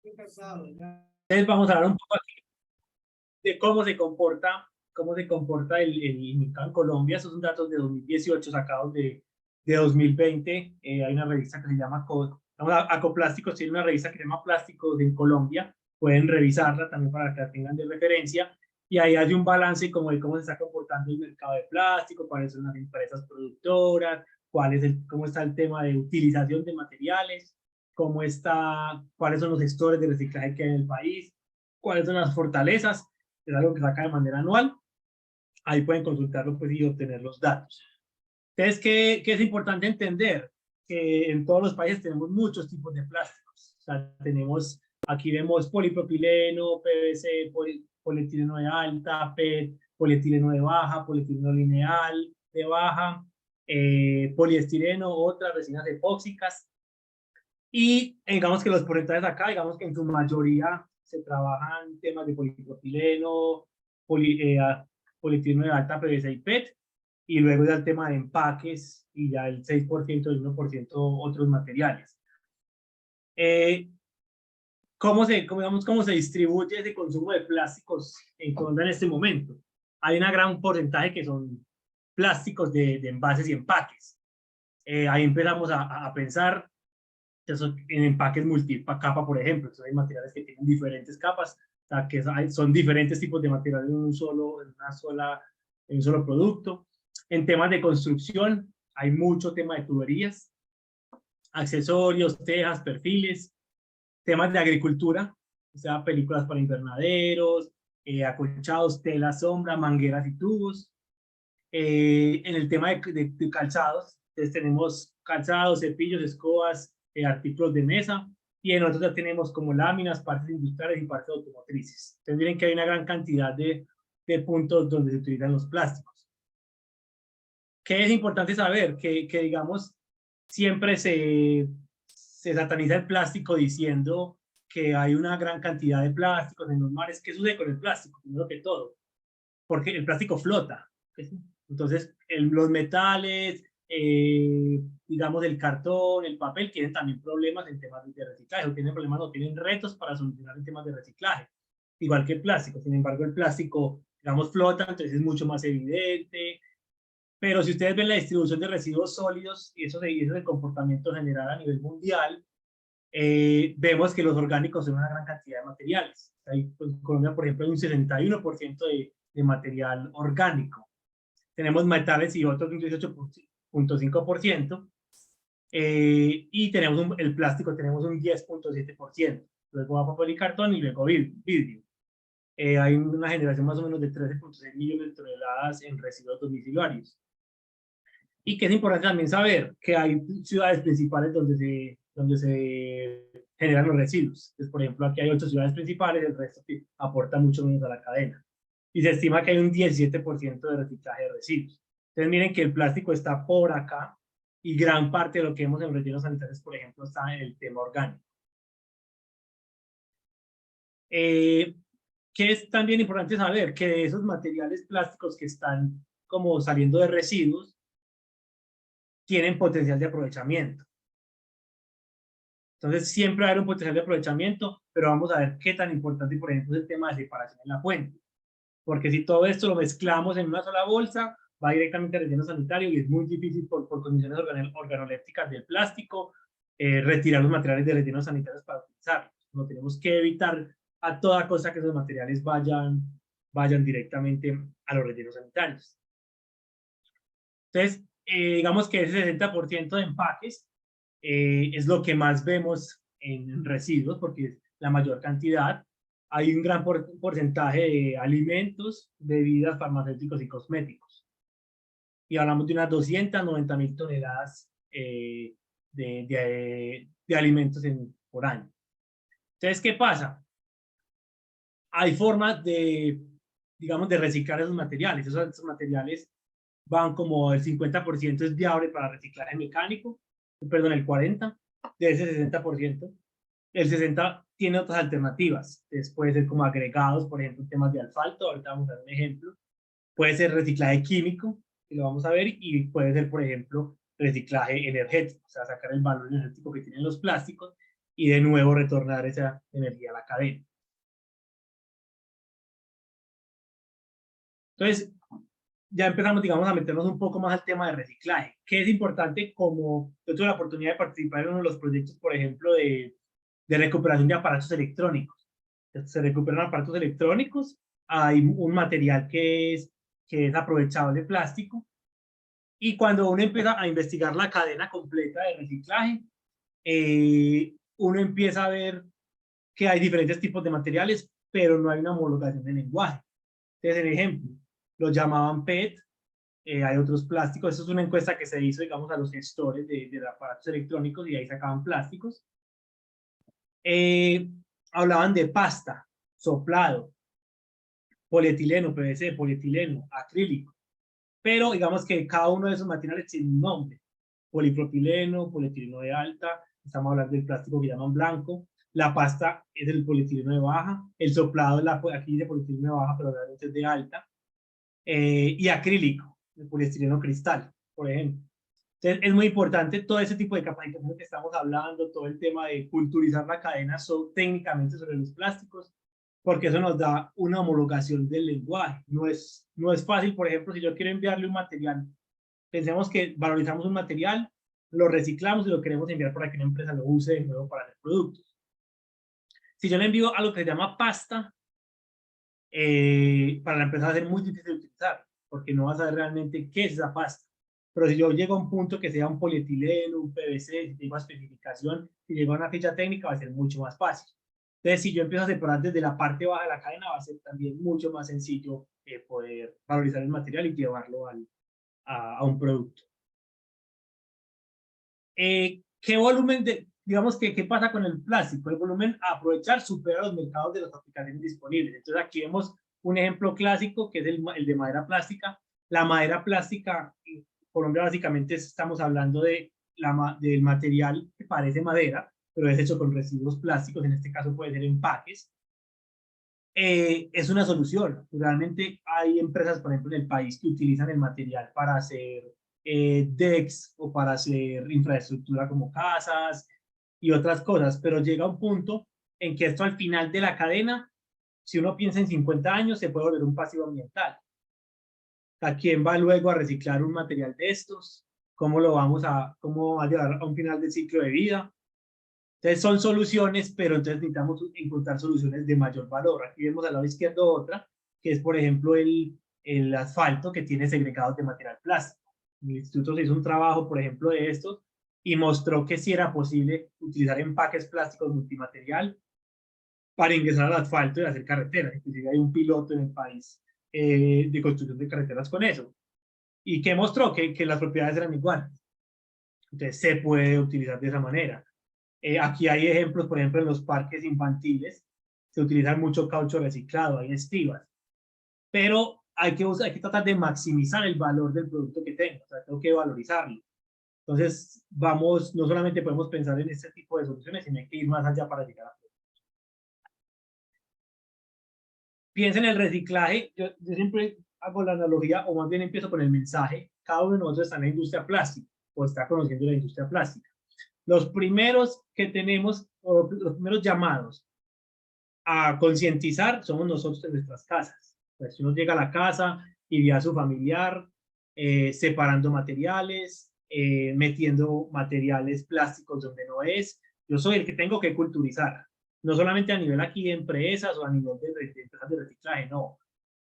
Entonces vamos a hablar un poco aquí de cómo se comporta el mercado en Colombia. Esos son datos de 2018 sacados de 2020. Hay una revista que se llama Acoplásticos, tiene una revista que se llama Plásticos en Colombia. Pueden revisarla también para que la tengan de referencia. Y ahí hay un balance como de cómo se está comportando el mercado de plástico, cuáles son las empresas productoras, cómo está el tema de utilización de materiales, cuáles son los gestores de reciclaje que hay en el país, cuáles son las fortalezas. Es algo que saca de manera anual. Ahí pueden consultarlo pues, y obtener los datos. Entonces, ¿qué es importante entender? Que en todos los países tenemos muchos tipos de plásticos. O sea, aquí vemos polipropileno, PVC, polietileno de alta, PET, polietileno de baja, polietileno lineal de baja, poliestireno, otras resinas epóxicas. Y digamos que los porcentajes acá, digamos que en su mayoría se trabajan temas de polipropileno, polietileno de alta, PVC y PET, y luego ya el tema de empaques y ya el 6%, el 1% otros materiales. ¿Cómo se distribuye ese consumo de plásticos en Colombia en este momento? Hay un gran porcentaje que son plásticos de envases y empaques. Ahí empezamos a pensar en empaques multicapa, por ejemplo. Entonces hay materiales que tienen diferentes capas, o sea, que son diferentes tipos de materiales en un solo producto. En temas de construcción, hay mucho tema de tuberías, accesorios, tejas, perfiles. Temas de agricultura, o sea, películas para invernaderos, acolchados, tela, sombra, mangueras y tubos. En el tema de calzados, entonces tenemos calzados, cepillos, escobas, artículos de mesa, y en otros ya tenemos como láminas, partes industriales y partes automotrices. Entonces miren que hay una gran cantidad de puntos donde se utilizan los plásticos. ¿Qué es importante saber? Que digamos, siempre se sataniza el plástico diciendo que hay una gran cantidad de plásticos en los mares. ¿Qué sucede con el plástico? Primero que todo, porque el plástico flota. Entonces, los metales, digamos el cartón, el papel, tienen también problemas en temas de reciclaje, o tienen problemas, o tienen retos para solucionar en temas de reciclaje, igual que el plástico. Sin embargo, el plástico, digamos, flota, entonces es mucho más evidente. Pero si ustedes ven la distribución de residuos sólidos y eso es el comportamiento general a nivel mundial, vemos que los orgánicos son una gran cantidad de materiales. Hay, pues, en Colombia, por ejemplo, hay un 61% de material orgánico. Tenemos metales y otros un 18.5%. Y tenemos el plástico, tenemos un 10.7%. Luego va papel y cartón y luego vidrio. Hay una generación más o menos de 13.6 millones de toneladas en residuos domiciliarios. Y que es importante también saber que hay ciudades principales donde se generan los residuos. Entonces, por ejemplo, aquí hay 8 ciudades principales, el resto que aporta mucho menos a la cadena. Y se estima que hay un 17% de reciclaje de residuos. Entonces, miren que el plástico está por acá y gran parte de lo que vemos en rellenos sanitarios, por ejemplo, está en el tema orgánico. Que es también importante saber que de esos materiales plásticos que están como saliendo de residuos, tienen potencial de aprovechamiento. Entonces, siempre va a haber un potencial de aprovechamiento, pero vamos a ver qué tan importante, por ejemplo, es el tema de separación en la fuente. Porque si todo esto lo mezclamos en una sola bolsa, va directamente al relleno sanitario y es muy difícil por condiciones organolépticas del plástico retirar los materiales de relleno sanitarios para utilizarlos. No tenemos que evitar a toda costa que esos materiales vayan directamente a los rellenos sanitarios. Entonces, digamos que ese 60% de empaques es lo que más vemos en residuos, porque es la mayor cantidad. Hay un gran porcentaje de alimentos, bebidas, farmacéuticos y cosméticos. Y hablamos de unas 290.000 toneladas de alimentos por año. Entonces, ¿qué pasa? Hay formas digamos, de reciclar esos materiales. Esos materiales van como el 50% es viable para reciclaje mecánico, perdón, el 40% de ese 60%. El 60% tiene otras alternativas. Entonces puede ser como agregados, por ejemplo, temas de asfalto. Ahorita vamos a dar un ejemplo. Puede ser reciclaje químico, que lo vamos a ver, y puede ser, por ejemplo, reciclaje energético, o sea, sacar el valor energético que tienen los plásticos y de nuevo retornar esa energía a la cadena. Entonces, ya empezamos, digamos, a meternos un poco más al tema de reciclaje, que es importante. Como yo tuve la oportunidad de participar en uno de los proyectos, por ejemplo, de recuperación de aparatos electrónicos. Se recuperan aparatos electrónicos, hay un material que es aprovechable de plástico, y cuando uno empieza a investigar la cadena completa de reciclaje, uno empieza a ver que hay diferentes tipos de materiales, pero no hay una homologación de lenguaje. Entonces, en ejemplo, los llamaban PET, hay otros plásticos. Eso es una encuesta que se hizo, digamos, a los gestores de aparatos electrónicos, y ahí sacaban plásticos. Hablaban de pasta, soplado, polietileno, PVC, polietileno, acrílico. Pero digamos que cada uno de esos materiales tiene un nombre: polipropileno, polietileno de alta, estamos hablando del plástico que llaman blanco, la pasta es el polietileno de baja, el soplado es aquí de polietileno de baja, pero realmente es de alta, y acrílico, el poliestireno cristal, por ejemplo. Entonces, es muy importante todo ese tipo de capacitación que estamos hablando, todo el tema de culturizar la cadena técnicamente sobre los plásticos, porque eso nos da una homologación del lenguaje. No es fácil. Por ejemplo, si yo quiero enviarle un material, pensemos que valorizamos un material, lo reciclamos y lo queremos enviar para que una empresa lo use de nuevo para hacer productos. Si yo le envío algo que se llama pasta, para la empresa va a ser muy difícil de utilizar, porque no va a saber realmente qué es esa pasta. Pero si yo llego a un punto que sea un polietileno, un PVC, si tengo especificación, si llego a una ficha técnica, va a ser mucho más fácil. Entonces, si yo empiezo a separar desde la parte baja de la cadena, va a ser también mucho más sencillo poder valorizar el material y llevarlo a un producto. ¿Qué volumen digamos que qué pasa con el plástico? El volumen a aprovechar supera los mercados de las aplicaciones disponibles. Entonces, aquí vemos un ejemplo clásico, que es el de madera plástica. La madera plástica en Colombia, básicamente estamos hablando del material que parece madera, pero es hecho con residuos plásticos. En este caso puede ser empaques. Es una solución. Realmente hay empresas, por ejemplo, en el país, que utilizan el material para hacer decks o para hacer infraestructura como casas y otras cosas, pero llega un punto en que esto, al final de la cadena, si uno piensa en 50 años, se puede volver un pasivo ambiental. ¿A quién va luego a reciclar un material de estos? ¿Cómo va a llegar a un final de ciclo de vida? Entonces son soluciones, pero entonces necesitamos encontrar soluciones de mayor valor. Aquí vemos al lado izquierdo otra, que es, por ejemplo, el asfalto, que tiene segregados de material plástico. En el instituto se hizo un trabajo, por ejemplo, de estos, y mostró que sí era posible utilizar empaques plásticos multimaterial para ingresar al asfalto y hacer carreteras. Inclusive hay un piloto en el país de construcción de carreteras con eso. ¿Y que mostró? Que las propiedades eran iguales. Entonces se puede utilizar de esa manera. Aquí hay ejemplos, por ejemplo, en los parques infantiles se utiliza mucho caucho reciclado, hay estivas, pero hay que tratar de maximizar el valor del producto que tengo. O sea, tengo que valorizarlo. Entonces, no solamente podemos pensar en este tipo de soluciones, sino hay que ir más allá para llegar a... Piensa en el reciclaje. Yo siempre hago la analogía, o más bien empiezo con el mensaje: cada uno de nosotros está en la industria plástica o está conociendo la industria plástica. Los primeros que tenemos, o los primeros llamados a concientizar, somos nosotros en nuestras casas. Pues si uno llega a la casa y ve a su familiar separando materiales, metiendo materiales plásticos donde no es, yo soy el que tengo que culturizar. No solamente a nivel aquí de empresas o a nivel de empresas de reciclaje, no.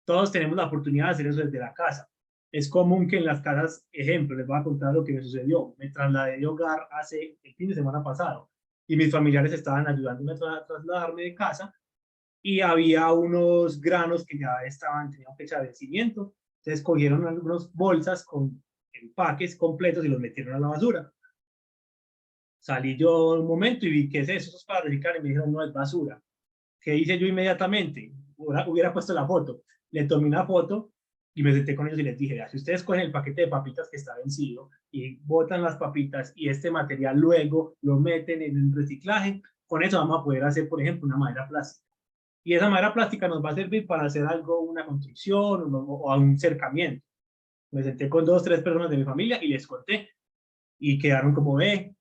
Todos tenemos la oportunidad de hacer eso desde la casa. Es común que en las casas, ejemplo, les voy a contar lo que me sucedió. Me trasladé de hogar hace el fin de semana pasado y mis familiares estaban ayudándome a trasladarme de casa, y había unos granos que ya tenían fecha de vencimiento. Entonces cogieron algunas bolsas con empaques completos y los metieron a la basura. Salí yo un momento y vi: ¿qué es eso? Eso es para reciclar. Y me dijeron: no, es basura. ¿Qué hice yo inmediatamente? Hubiera puesto la foto. Le tomé una foto y me senté con ellos y les dije: si ustedes cogen el paquete de papitas que está vencido y botan las papitas y este material luego lo meten en el reciclaje, con eso vamos a poder hacer, por ejemplo, una madera plástica. Y esa madera plástica nos va a servir para hacer algo, una construcción o un cercamiento. Me senté con 2, 3 personas de mi familia y les conté. Y quedaron como: ve,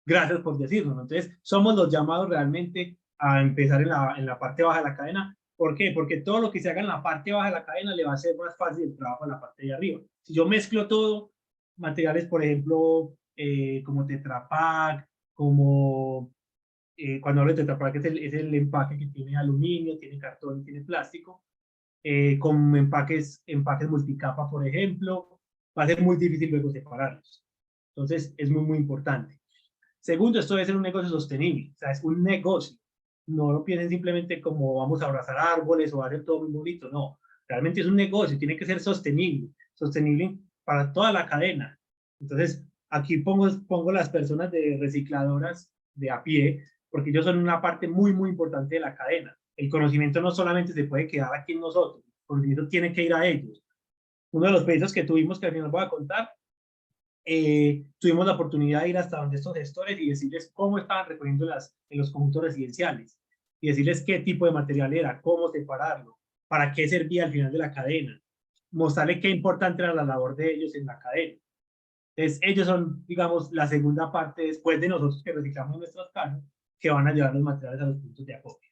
Gracias por decirnos. Entonces, somos los llamados realmente a empezar en la parte baja de la cadena. ¿Por qué? Porque todo lo que se haga en la parte baja de la cadena le va a ser más fácil el trabajo en la parte de arriba. Si yo mezclo todo, materiales, por ejemplo, como Tetra Pak, como cuando hablo de Tetra Pak es el empaque que tiene aluminio, tiene cartón, tiene plástico, con empaques multicapa, por ejemplo, va a ser muy difícil luego separarlos. Entonces, es muy, muy importante. Segundo, esto debe ser un negocio sostenible, o sea, es un negocio. No lo piensen simplemente como vamos a abrazar árboles o a hacer todo muy bonito, no. Realmente es un negocio, tiene que ser sostenible, sostenible para toda la cadena. Entonces, aquí pongo las personas de recicladoras de a pie, porque ellos son una parte muy, muy importante de la cadena. El conocimiento no solamente se puede quedar aquí en nosotros, el conocimiento tiene que ir a ellos. Uno de los pedidos que tuvimos, que al final voy a contar, tuvimos la oportunidad de ir hasta donde estos gestores y decirles cómo estaban recogiendo en los conjuntos residenciales y decirles qué tipo de material era, cómo separarlo, para qué servía al final de la cadena, mostrarles qué importante era la labor de ellos en la cadena. Entonces, ellos son, digamos, la segunda parte después de nosotros que reciclamos nuestros carros, que van a llevar los materiales a los puntos de acopio.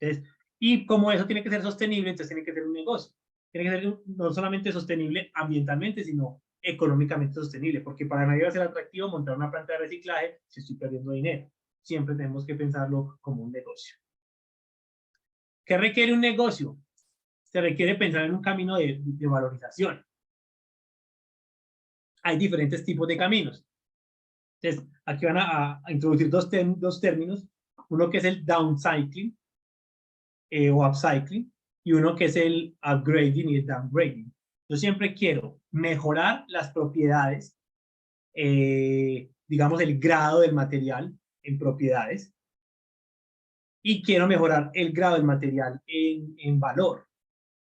Entonces, y como eso tiene que ser sostenible, entonces tiene que ser un negocio. Tiene que ser no solamente sostenible ambientalmente, sino económicamente sostenible, porque para nadie va a ser atractivo montar una planta de reciclaje si estoy perdiendo dinero. Siempre tenemos que pensarlo como un negocio. ¿Qué requiere un negocio? Se requiere pensar en un camino de valorización. Hay diferentes tipos de caminos. Entonces, aquí van a introducir dos términos. Uno que es el downcycling o upcycling y uno que es el upgrading y el downgrading. Yo siempre quiero mejorar las propiedades, digamos el grado del material en propiedades y quiero mejorar el grado del material en valor.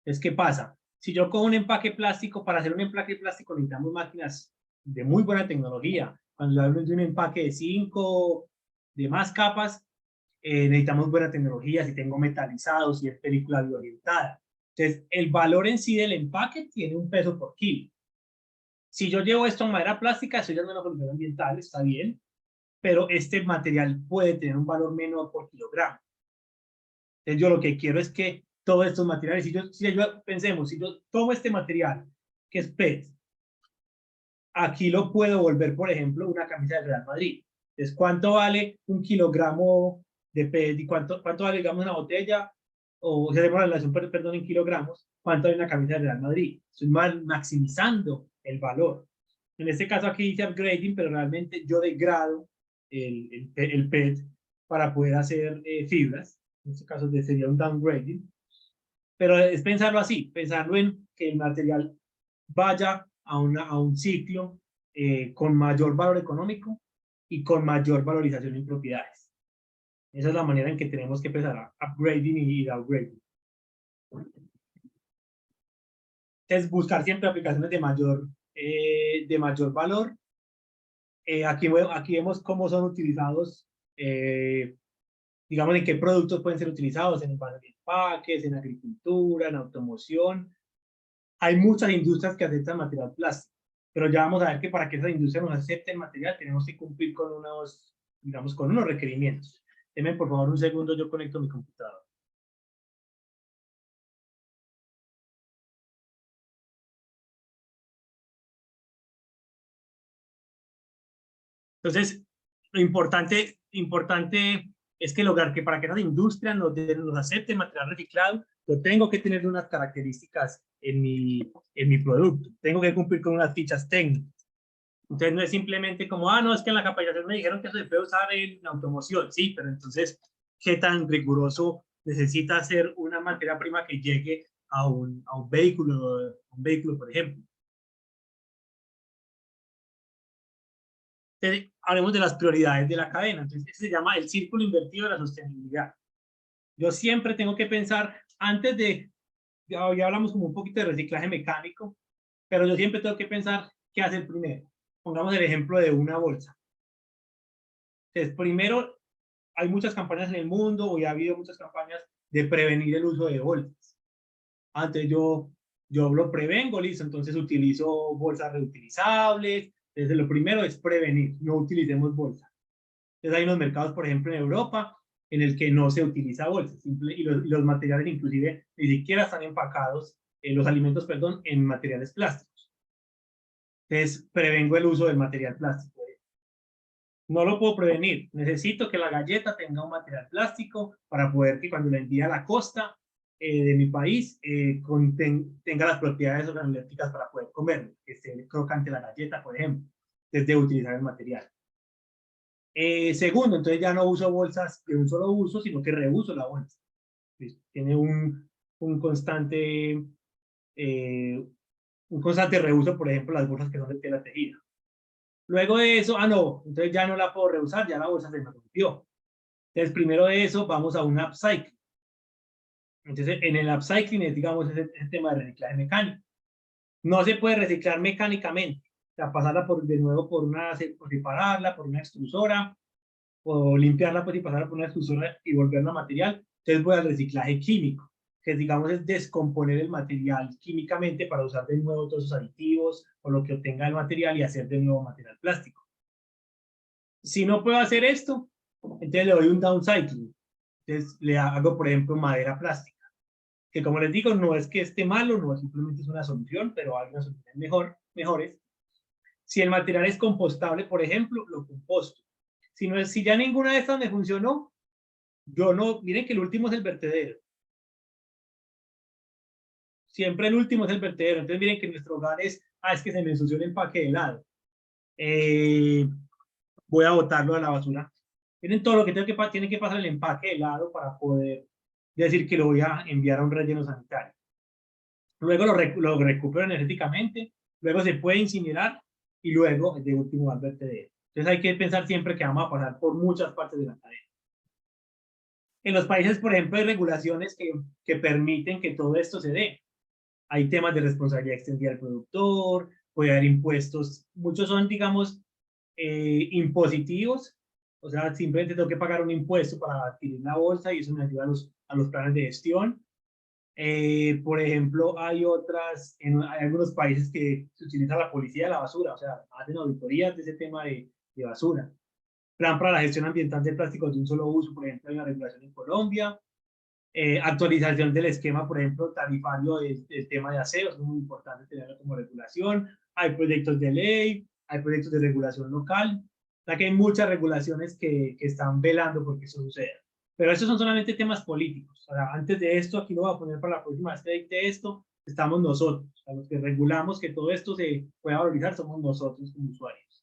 Entonces, ¿qué pasa? Si yo cojo un empaque plástico, para hacer un empaque plástico necesitamos máquinas de muy buena tecnología. Cuando hablo de un empaque de 5, de más capas, necesitamos buena tecnología, si tengo metalizado, si es película bioorientada. Entonces, el valor en sí del empaque tiene un peso por kilo. Si yo llevo esto en madera plástica, eso ya no es una solución ambiental, está bien, pero este material puede tener un valor menor por kilogramo. Entonces, yo lo que quiero es que todos estos materiales, si yo pensemos, si yo tomo este material, que es PET, aquí lo puedo volver, por ejemplo, una camisa del Real Madrid. Entonces, ¿cuánto vale un kilogramo de PET y cuánto vale, digamos, una botella? O si hacemos la relación, perdón, en kilogramos, ¿cuánto vale una camisa del Real Madrid? Estoy maximizando el valor. En este caso aquí dice upgrading, pero realmente yo degrado el PET para poder hacer fibras. En este caso sería un downgrading. Pero es pensarlo así, pensarlo en que el material vaya a un ciclo con mayor valor económico y con mayor valorización en propiedades. Esa es la manera en que tenemos que empezar a upgrading y downgrading. Es buscar siempre aplicaciones de mayor valor. Aquí vemos cómo son utilizados, digamos, en qué productos pueden ser utilizados, en empaques, en agricultura, en automoción. Hay muchas industrias que aceptan material plástico, pero ya vamos a ver que para que esa industria nos acepte el material tenemos que cumplir con unos, digamos, con unos requerimientos. Denme por favor un segundo, yo conecto mi computador. Entonces, lo importante es que lograr que para que esa industria nos acepte material reciclado, yo tengo que tener unas características en mi producto. Tengo que cumplir con unas fichas técnicas. Entonces no es simplemente como, no, es que en la capacitación me dijeron que eso se puede usar en automoción. Sí, pero entonces, ¿qué tan riguroso necesita ser una materia prima que llegue a un vehículo, por ejemplo? Entonces, hablemos de las prioridades de la cadena. Entonces, se llama el círculo invertido de la sostenibilidad. Yo siempre tengo que pensar, antes de, ya hablamos como un poquito de reciclaje mecánico, pero yo siempre tengo que pensar qué hacer primero. Pongamos el ejemplo de una bolsa. Entonces, primero, hay muchas campañas en el mundo, o ya ha habido muchas campañas de prevenir el uso de bolsas. Antes yo lo prevengo, listo, entonces utilizo bolsas reutilizables. Entonces, lo primero es prevenir, no utilicemos bolsas. Entonces hay unos mercados, por ejemplo, en Europa, en el que no se utiliza bolsa, y los materiales inclusive ni siquiera están empacados, los alimentos, perdón, en materiales plásticos. Entonces prevengo el uso del material plástico. No lo puedo prevenir, necesito que la galleta tenga un material plástico para poder que cuando la envíe a la costa de mi país tenga las propiedades organolépticas para poder comerlo, que esté crocante la galleta, por ejemplo, desde utilizar el material. Segundo, entonces ya no uso bolsas de un solo uso, sino que reuso la bolsa. Tiene un constante reuso, por ejemplo, las bolsas que son de tela tejida. Luego de eso, no, entonces ya no la puedo reusar, ya la bolsa se me rompió. Entonces, primero de eso, vamos a un upcycling. Entonces, en el upcycling, digamos, es el tema de reciclaje mecánico. No se puede reciclar mecánicamente, o sea, pasarla de nuevo por separarla por una extrusora, o limpiarla pues y pasarla por una extrusora y volverla a material. Entonces voy al reciclaje químico, que digamos es descomponer el material químicamente para usar de nuevo todos esos aditivos o lo que obtenga el material y hacer de nuevo material plástico. Si no puedo hacer esto, entonces le doy un downcycling. Entonces le hago, por ejemplo, madera plástica, que como les digo, no es que esté malo, no, simplemente es una solución, pero hay unas soluciones mejores. Si el material es compostable, por ejemplo, lo composto. Si ya ninguna de estas me funcionó, yo no, miren que el último es el vertedero. Siempre el último es el vertedero. Entonces miren que en nuestro hogar es que se me ensució el empaque de helado. Voy a botarlo a la basura. Miren todo lo que tiene que pasar el empaque de helado para poder decir que lo voy a enviar a un relleno sanitario. Luego lo recupero energéticamente, luego se puede incinerar y luego de último al vertedero. Entonces hay que pensar siempre que vamos a pasar por muchas partes de la cadena. En los países, por ejemplo, hay regulaciones que permiten que todo esto se dé. Hay temas de responsabilidad extendida del productor, puede haber impuestos, muchos son, digamos, impositivos, o sea, simplemente tengo que pagar un impuesto para adquirir la bolsa y eso me ayuda a los planes de gestión. Por ejemplo, hay algunos países que se utiliza la policía de la basura, o sea, hacen auditorías de ese tema de basura. Plan para la gestión ambiental de plásticos de un solo uso, por ejemplo, hay una regulación en Colombia. Actualización del esquema, por ejemplo, tarifario del tema de aseo, es muy importante tenerlo como regulación. Hay proyectos de ley, hay proyectos de regulación local, o sea que hay muchas regulaciones que están velando porque eso suceda. Pero estos son solamente temas políticos. O sea, antes de esto, aquí lo voy a poner para la próxima vez que dicte esto, estamos nosotros, o sea, los que regulamos que todo esto se pueda valorizar somos nosotros como usuarios.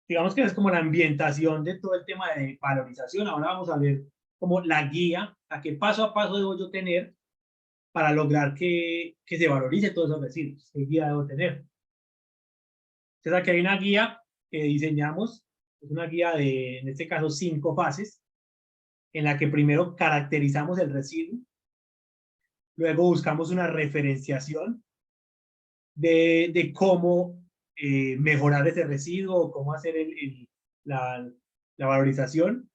Digamos que es como la ambientación de todo el tema de valorización. Ahora vamos a ver como la guía, a qué paso a paso debo yo tener para lograr que se valorice todos esos residuos. ¿Qué guía debo tener? Entonces aquí hay una guía que diseñamos, es una guía de, en este caso, 5 fases, en la que primero caracterizamos el residuo, luego buscamos una referenciación de cómo mejorar ese residuo, cómo hacer la valorización.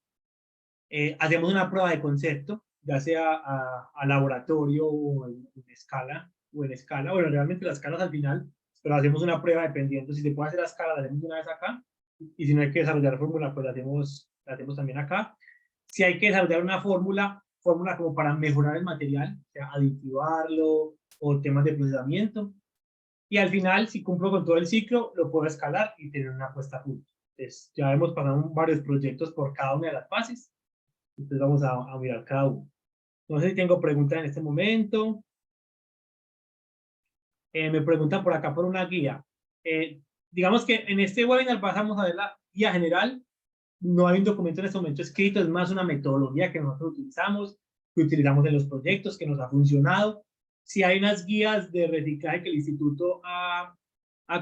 Hacemos una prueba de concepto, ya sea a laboratorio o en escala, bueno, realmente las escalas al final, pero hacemos una prueba dependiendo si se puede hacer a escala, la hacemos una vez acá, y si no hay que desarrollar fórmula, pues la hacemos también acá. Si hay que desarrollar una fórmula como para mejorar el material, o sea, aditivarlo o temas de procesamiento, y al final, si cumplo con todo el ciclo, lo puedo escalar y tener una puesta a punto. Entonces, ya hemos pasado varios proyectos por cada una de las fases. Entonces vamos a mirar cada uno. No sé si tengo preguntas en este momento. Me preguntan por acá por una guía. Digamos que en este webinar pasamos a ver la guía general. No hay un documento en este momento escrito, es más una metodología que nosotros utilizamos, que utilizamos en los proyectos, que nos ha funcionado. Si hay unas guías de reciclaje que el instituto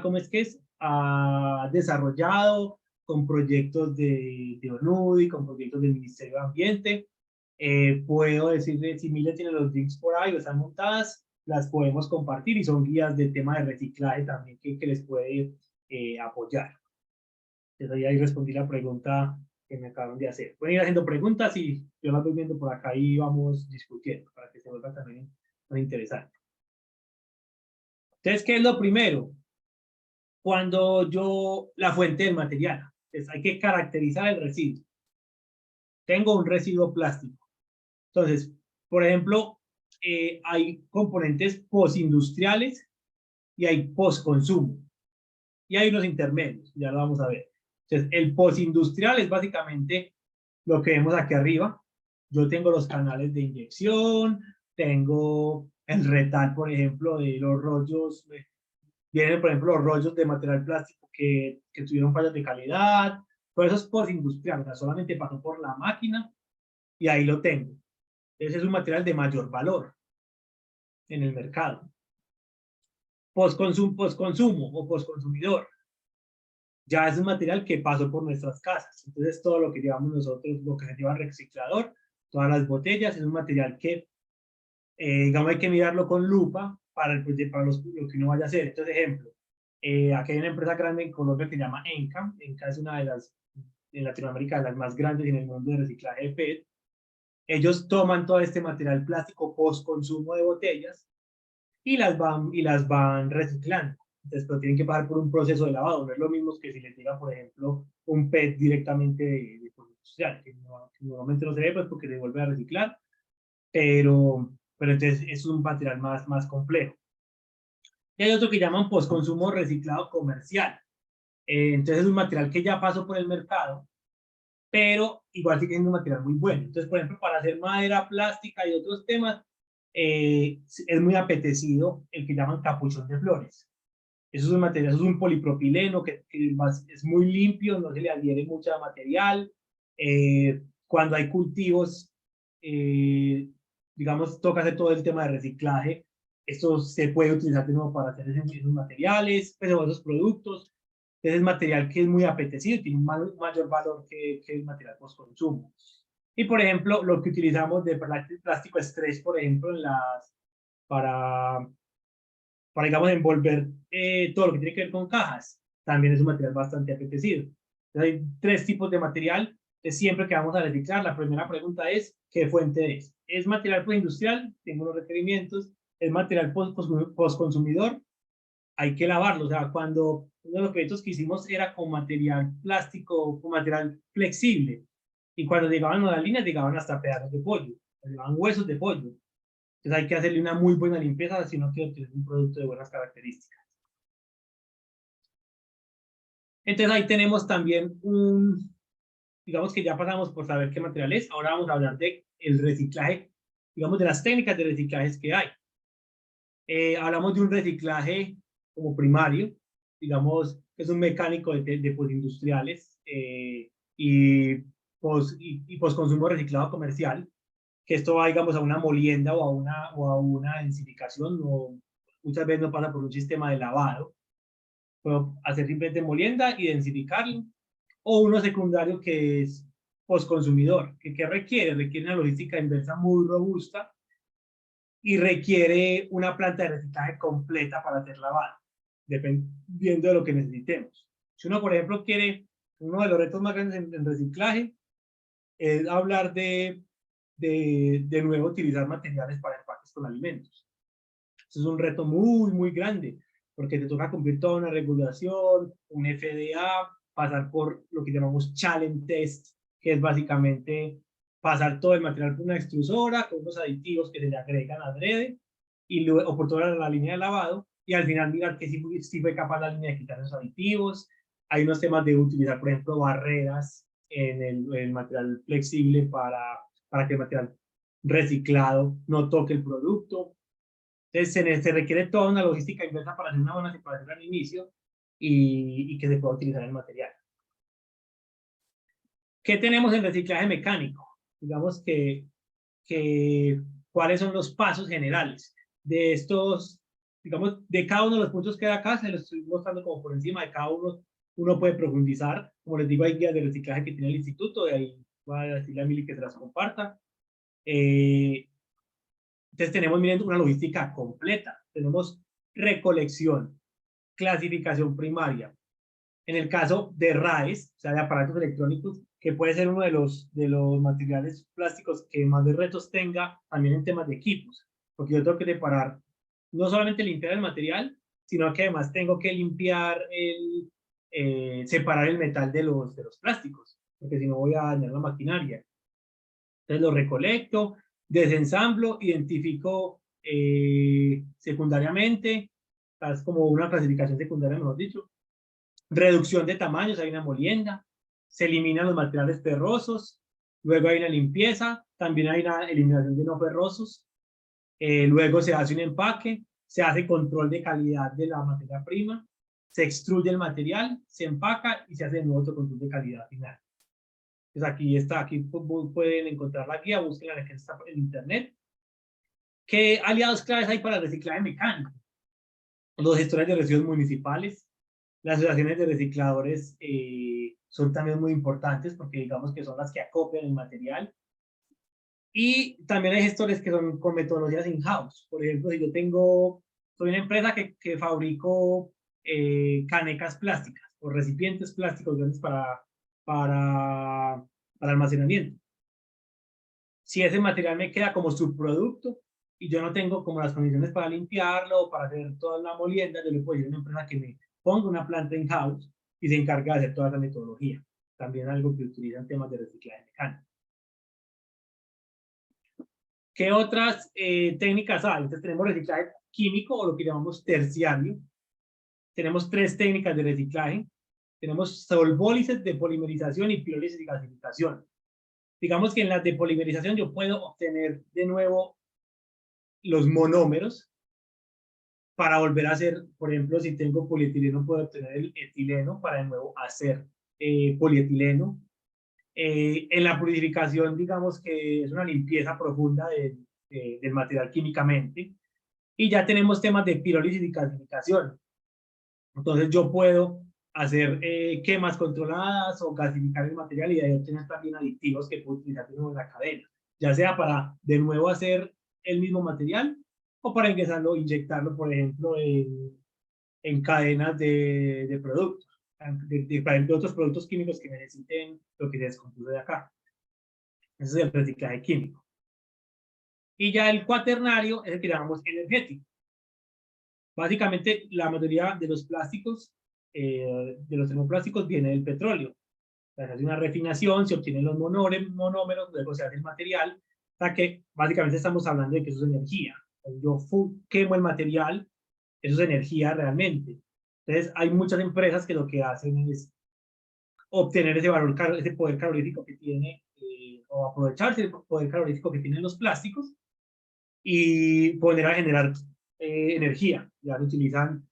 ¿cómo es que es? Ha desarrollado con proyectos de ONUDI, con proyectos del Ministerio de Ambiente. Puedo decirle, si Mile tiene los links por ahí o están montadas, las podemos compartir y son guías de tema de reciclaje también que les puede apoyar. Entonces ahí respondí la pregunta que me acaban de hacer. Pueden ir haciendo preguntas y yo las voy viendo por acá y vamos discutiendo para que se vuelva también más interesante. Entonces, ¿qué es lo primero? La fuente del material. Entonces, hay que caracterizar el residuo. Tengo un residuo plástico. Entonces, por ejemplo, hay componentes postindustriales y hay postconsumo. Y hay unos intermedios, ya lo vamos a ver. Entonces, el postindustrial es básicamente lo que vemos aquí arriba. Yo tengo los canales de inyección, tengo el retal, por ejemplo, de los rollos. Vienen, por ejemplo, los rollos de material plástico que tuvieron fallas de calidad. Todo eso es postindustrial, o sea, solamente pasó por la máquina y ahí lo tengo. Ese es un material de mayor valor en el mercado. Postconsumo o postconsumidor. Ya es un material que pasó por nuestras casas. Entonces, todo lo que llevamos nosotros, lo que se lleva al reciclador, todas las botellas, es un material que, digamos, hay que mirarlo con lupa para lo que uno vaya a hacer. Entonces, ejemplo, aquí hay una empresa grande en Colombia que se llama ENCA. ENCA es una de las, en Latinoamérica, de las más grandes en el mundo de reciclaje de PET. Ellos toman todo este material plástico post consumo de botellas y las van reciclando. Entonces, pero tienen que pasar por un proceso de lavado. No es lo mismo que si les llega, por ejemplo, un PET directamente de industrial, que normalmente no se ve, pues porque se vuelve a reciclar, pero entonces es un material más complejo. Y hay otro que llaman postconsumo reciclado comercial. Entonces es un material que ya pasó por el mercado, pero igual sigue siendo un material muy bueno. Entonces, por ejemplo, para hacer madera plástica y otros temas, es muy apetecido el que llaman capuchón de flores. Eso es un material, eso es un polipropileno que es muy limpio, no se le adhiere mucho material. Cuando hay cultivos, digamos, toca hacer todo el tema de reciclaje. Esto se puede utilizar de nuevo para hacer esos materiales, pero esos productos. Entonces es material que es muy apetecido y tiene un mayor valor que el material post-consumo. Y, por ejemplo, lo que utilizamos de plástico estrés, por ejemplo, para, para, digamos, envolver todo lo que tiene que ver con cajas, también es un material bastante apetecido. Entonces, hay tres tipos de material que siempre que vamos a reciclar, la primera pregunta es, ¿qué fuente es? ¿Es material postindustrial? Tengo los requerimientos. ¿Es material postconsumidor? Hay que lavarlo. O sea, cuando uno de los proyectos que hicimos era con material plástico, con material flexible, y cuando llegaban a las líneas, llegaban hasta pedazos de pollo, llegaban huesos de pollo. Entonces hay que hacerle una muy buena limpieza si no quiero tener un producto de buenas características. Entonces ahí tenemos también digamos que ya pasamos por saber qué material es, ahora vamos a hablar de el reciclaje, digamos de las técnicas de reciclajes que hay. Hablamos de un reciclaje como primario, digamos que es un mecánico de postindustriales y postconsumo reciclado comercial, que esto va, digamos, a una molienda o a una densificación, o muchas veces no pasa por un sistema de lavado. Puedo hacer simplemente molienda y densificarlo, o uno secundario que es postconsumidor, que requiere una logística inversa muy robusta y requiere una planta de reciclaje completa para hacer lavado, dependiendo de lo que necesitemos. Si uno, por ejemplo, quiere, uno de los retos más grandes en reciclaje es hablar de nuevo utilizar materiales para empaques con alimentos. Eso es un reto muy grande, porque te toca cumplir toda una regulación, un FDA, pasar por lo que llamamos challenge test, que es básicamente pasar todo el material por una extrusora con unos aditivos que se le agregan adrede y luego, o por toda la línea de lavado, y al final mirar que sí fue capaz la línea de quitar esos aditivos. Hay unos temas de utilizar, por ejemplo, barreras en el material flexible para que el material reciclado no toque el producto. Entonces se requiere toda una logística inversa para hacer una buena separación al inicio y que se pueda utilizar el material. ¿Qué tenemos en reciclaje mecánico? Digamos que cuáles son los pasos generales de estos, digamos, de cada uno de los puntos que da acá, se los estoy mostrando como por encima de cada uno, uno puede profundizar. Como les digo, hay guías de reciclaje que tiene el instituto, de ahí voy a decirle a Mili que se las comparta. Entonces tenemos, miren, una logística completa. Tenemos recolección, clasificación primaria. En el caso de RAES, o sea, de aparatos electrónicos, que puede ser uno de los materiales plásticos que más de retos tenga también en temas de equipos, porque yo tengo que separar, no solamente limpiar el material, sino que además tengo que limpiar separar el metal de los plásticos, porque si no voy a dañar la maquinaria. Entonces lo recolecto, desensamblo, identifico secundariamente, es como una clasificación secundaria, mejor dicho, reducción de tamaños, hay una molienda, se eliminan los materiales ferrosos, luego hay una limpieza, también hay una eliminación de no ferrosos, luego se hace un empaque, se hace control de calidad de la materia prima, se extruye el material, se empaca y se hace un otro control de calidad final. Pues aquí está, aquí pueden encontrar la guía, búsquenla en internet. ¿Qué aliados claves hay para el reciclaje mecánico? Los gestores de residuos municipales, las asociaciones de recicladores son también muy importantes porque digamos que son las que acopian el material. Y también hay gestores que son con metodologías in-house. Por ejemplo, si yo soy una empresa que fabrico canecas plásticas o recipientes plásticos grandes para almacenamiento. Si ese material me queda como subproducto y yo no tengo como las condiciones para limpiarlo o para hacer toda la molienda, yo le puedo decir a una empresa que me ponga una planta in-house y se encarga de hacer toda esa metodología. También algo que utilizan temas de reciclaje mecánico. ¿Qué otras técnicas hay? Entonces tenemos reciclaje químico o lo que llamamos terciario. Tenemos 3 técnicas de reciclaje. Tenemos solvólisis, depolimerización y pirólisis y gasificación. Digamos que en la depolimerización yo puedo obtener de nuevo los monómeros para volver a hacer, por ejemplo, si tengo polietileno, puedo obtener el etileno para de nuevo hacer polietileno. En la purificación, digamos que es una limpieza profunda del material químicamente. Y ya tenemos temas de pirólisis y gasificación. Entonces yo puedo hacer quemas controladas o gasificar el material y de ahí obtener también aditivos que puedo utilizar en la cadena, ya sea para de nuevo hacer el mismo material o para ingresarlo, inyectarlo, por ejemplo, en cadenas de productos, de otros productos químicos que necesiten lo que se descompuso de acá. Ese es el reciclaje químico. Y ya el cuaternario es el que llamamos energético. Básicamente, la mayoría de los plásticos, de los termoplásticos, viene del petróleo. Se hace una refinación, se obtienen los monómeros, luego se hace el material, hasta que básicamente estamos hablando de que eso es energía. Yo quemo el material, eso es energía realmente. Entonces, hay muchas empresas que lo que hacen es obtener ese valor, ese poder calorífico que tiene, o aprovecharse del poder calorífico que tienen los plásticos y poner a generar energía. Ya se utilizan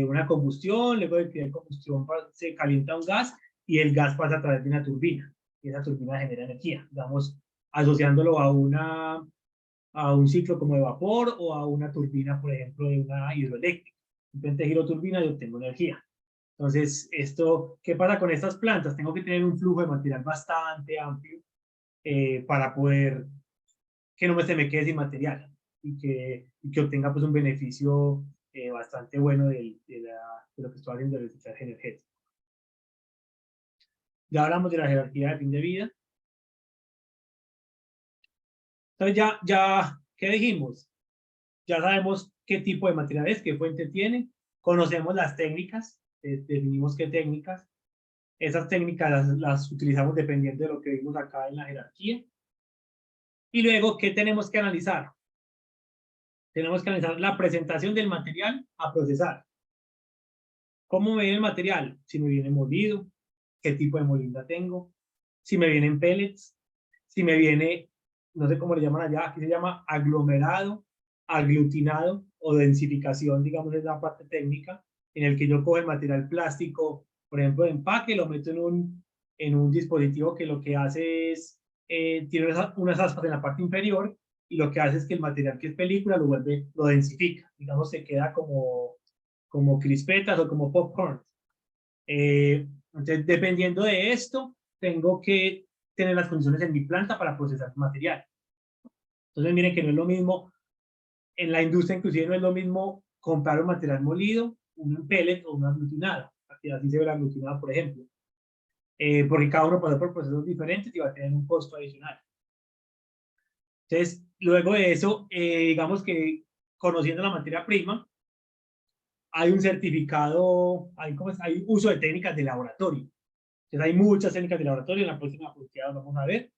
una combustión, luego de que hay combustión se calienta un gas y el gas pasa a través de una turbina. Y esa turbina genera energía, digamos, asociándolo a un ciclo como de vapor o a una turbina, por ejemplo, de una hidroeléctrica. Simplemente giro turbina y obtengo energía. Entonces, ¿qué pasa con estas plantas? Tengo que tener un flujo de material bastante amplio para poder que no se me quede sin material y que obtenga pues un beneficio bastante bueno de lo que estoy haciendo del reciclaje energético. Ya hablamos de la jerarquía de fin de vida. Entonces ¿qué dijimos? Ya sabemos qué tipo de material es, qué fuente tiene, conocemos las técnicas, definimos qué técnicas, esas técnicas las utilizamos dependiendo de lo que vimos acá en la jerarquía. Y luego, ¿qué tenemos que analizar? Tenemos que analizar la presentación del material a procesar. ¿Cómo me viene el material? Si me viene molido, qué tipo de molinda tengo, si me vienen pellets, si me viene, no sé cómo le llaman allá, aquí se llama aglomerado, aglutinado o densificación, digamos, es la parte técnica, en el que yo cojo el material plástico, por ejemplo, de empaque, lo meto en un dispositivo que lo que hace es, tiene unas aspas en la parte inferior y lo que hace es que el material que es película lo densifica, digamos, se queda como crispetas o como popcorn. Entonces, dependiendo de esto, tengo que tener las condiciones en mi planta para procesar el material. Entonces, miren que no es lo mismo, en la industria inclusive no es lo mismo comprar un material molido, un pellet o un aglutinado. Aquí así se ve el aglutinado, por ejemplo. Porque cada uno pasa por procesos diferentes y va a tener un costo adicional. Entonces, luego de eso, digamos que conociendo la materia prima, hay un certificado, hay uso de técnicas de laboratorio. Entonces hay muchas técnicas de laboratorio, en la próxima publicidad vamos a ver.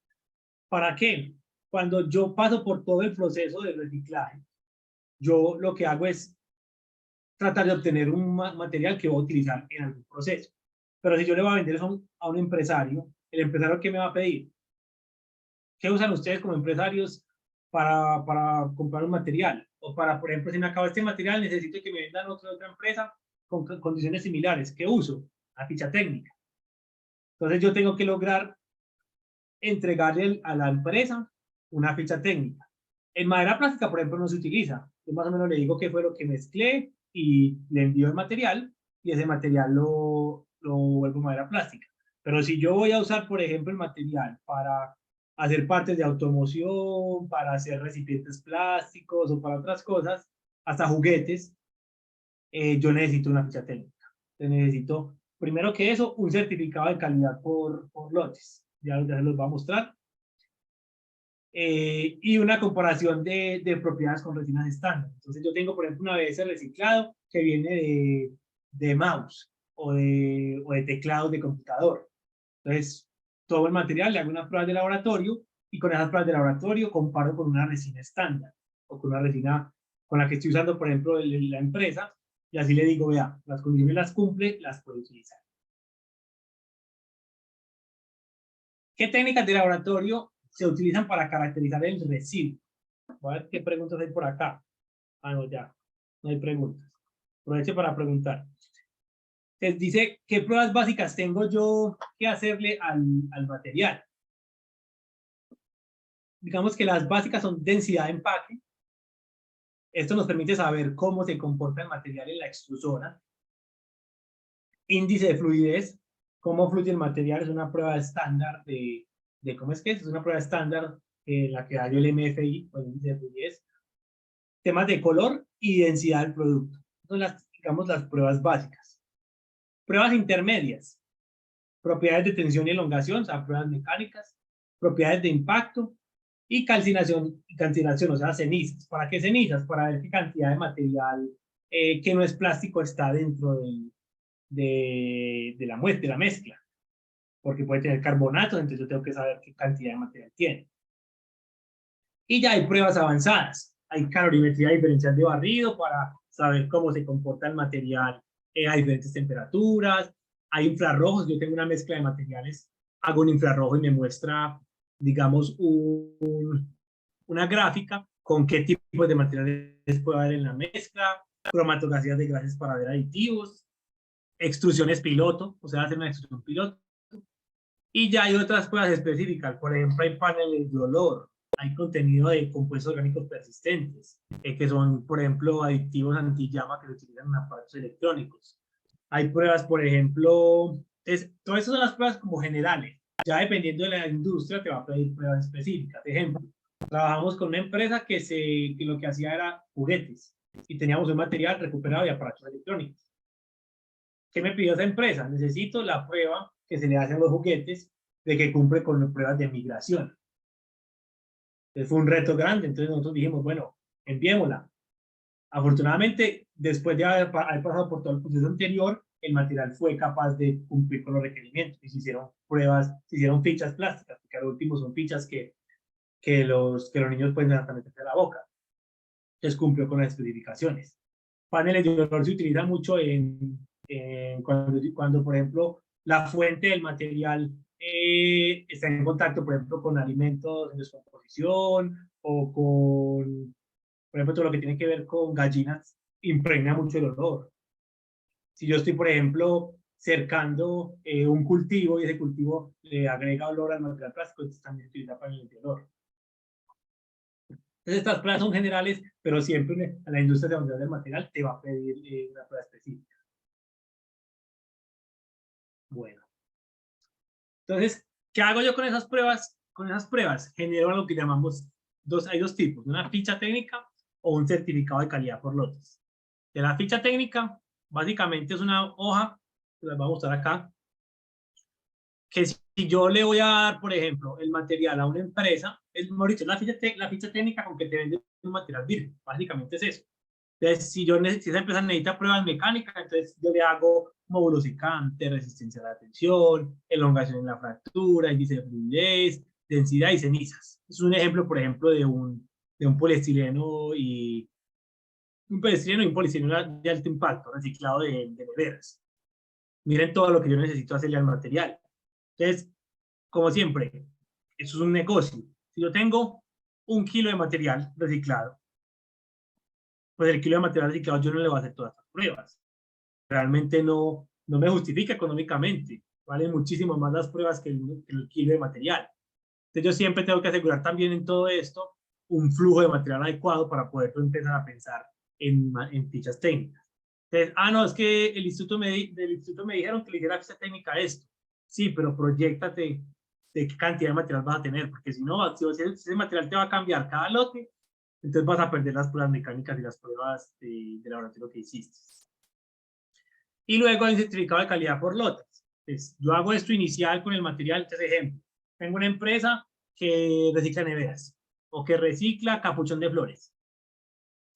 ¿Para qué? Cuando yo paso por todo el proceso de reciclaje, yo lo que hago es tratar de obtener un material que voy a utilizar en algún proceso. Pero si yo le voy a vender eso a un empresario, el empresario ¿qué me va a pedir? ¿Qué usan ustedes como empresarios para comprar un material? O para, por ejemplo, si me acaba este material, necesito que me vendan otra empresa con condiciones similares. ¿Qué uso? La ficha técnica. Entonces yo tengo que lograr entregarle a la empresa una ficha técnica. En madera plástica, por ejemplo, no se utiliza. Yo más o menos le digo qué fue lo que mezclé y le envío el material y ese material lo vuelvo madera plástica. Pero si yo voy a usar, por ejemplo, el material para hacer partes de automoción, para hacer recipientes plásticos o para otras cosas, hasta juguetes, yo necesito una ficha técnica. Necesito, primero que eso, un certificado de calidad por lotes. Ya se los voy a mostrar. Y una comparación de propiedades con resinas estándar. Entonces yo tengo, por ejemplo, una ABS reciclado que viene de mouse o de teclados de computador. Entonces, todo el material le hago unas pruebas de laboratorio y con esas pruebas de laboratorio comparo con una resina estándar o con una resina con la que estoy usando, por ejemplo, la empresa, y así le digo, vea, las condiciones las cumple, las puedo utilizar. ¿Qué técnicas de laboratorio se utilizan para caracterizar el residuo? Voy a ver qué preguntas hay por acá. Ah, no, ya. No hay preguntas. Aproveche para preguntar. Les dice, ¿qué pruebas básicas tengo yo que hacerle al material? Digamos que las básicas son densidad de empaque. Esto nos permite saber cómo se comporta el material en la extrusora. Índice de fluidez. Cómo fluye el material es una prueba estándar de ¿cómo es que es? Es una prueba estándar la que da el MFI, o el índice de fluidez. Temas de color y densidad del producto. Son digamos, las pruebas básicas. Pruebas intermedias. Propiedades de tensión y elongación, o sea, pruebas mecánicas. Propiedades de impacto y calcinación, o sea, cenizas. ¿Para qué cenizas? Para ver qué cantidad de material que no es plástico está dentro de la mezcla. Porque puede tener carbonatos, entonces yo tengo que saber qué cantidad de material tiene. Y ya hay pruebas avanzadas. Hay calorimetría diferencial de barrido para saber cómo se comporta el material a diferentes temperaturas. Hay infrarrojos. Yo tengo una mezcla de materiales, hago un infrarrojo y me muestra, digamos, una gráfica con qué tipo de materiales puede haber en la mezcla, cromatografías de gases para ver aditivos, extrusiones piloto, o sea, hacer una extrusión piloto. Y ya hay otras pruebas específicas, por ejemplo, hay paneles de olor, hay contenido de compuestos orgánicos persistentes, que son, por ejemplo, aditivos antillama que se utilizan en aparatos electrónicos. Hay pruebas, por ejemplo, todas esas son las pruebas como generales. Ya dependiendo de la industria te va a pedir pruebas específicas. Ejemplo, trabajamos con una empresa que lo que hacía era juguetes y teníamos un material recuperado de aparatos electrónicos. ¿Qué me pidió esa empresa? Necesito la prueba que se le hace a los juguetes de que cumple con las pruebas de migración. Entonces fue un reto grande, entonces nosotros dijimos, bueno, enviémosla. Afortunadamente, después de haber pasado por todo el proceso anterior, el material fue capaz de cumplir con los requerimientos y se hicieron pruebas, se hicieron fichas plásticas, porque al último son fichas que los niños pueden meterse a la boca. Entonces cumplió con las especificaciones. Paneles de olor se utilizan mucho cuando, por ejemplo, la fuente del material está en contacto, por ejemplo, con alimentos en descomposición o con, por ejemplo, todo lo que tiene que ver con gallinas, impregna mucho el olor. Si yo estoy, por ejemplo, cercando un cultivo y ese cultivo le agrega olor al material plástico, entonces también se utiliza paneles de olor. Entonces, estas pruebas son generales, pero siempre la industria de seguridad del material te va a pedir una prueba específica. Bueno, entonces, ¿qué hago yo con esas pruebas? Con esas pruebas genero lo que llamamos hay dos tipos, una ficha técnica o un certificado de calidad por lotes. De la ficha técnica, básicamente es una hoja, que les voy a mostrar acá, que si yo le voy a dar, por ejemplo, el material a una empresa, es, Mauricio, la ficha técnica con que te vende un material virgen, básicamente es eso. Entonces, si esa empresa necesita pruebas mecánicas, entonces yo le hago módulos ICANTE, resistencia a la tensión, elongación en la fractura, índice de fluidez, densidad y cenizas. Es un ejemplo, por ejemplo, de un poliestireno y un poliestireno de alto impacto, reciclado de neveras. Miren todo lo que yo necesito hacerle al material. Entonces, como siempre, eso es un negocio. Si yo tengo 1 kilo de material reciclado, pues el kilo de material reciclado yo no le voy a hacer todas las pruebas. Realmente no me justifica económicamente. Valen muchísimo más las pruebas que el kilo de material. Entonces yo siempre tengo que asegurar también en todo esto un flujo de material adecuado para poder empezar a pensar en fichas técnicas. Entonces, no, es que del instituto me dijeron que le hiciera ficha técnica a esto. Sí, pero proyectate de qué cantidad de material vas a tener, porque si no, si ese material te va a cambiar cada lote, entonces vas a perder las pruebas mecánicas y las pruebas de laboratorio que hiciste. Y luego hay un certificado de calidad por lotes. Entonces, yo hago esto inicial con el material. Entonces, ejemplo, tengo una empresa que recicla neveras o que recicla capuchón de flores.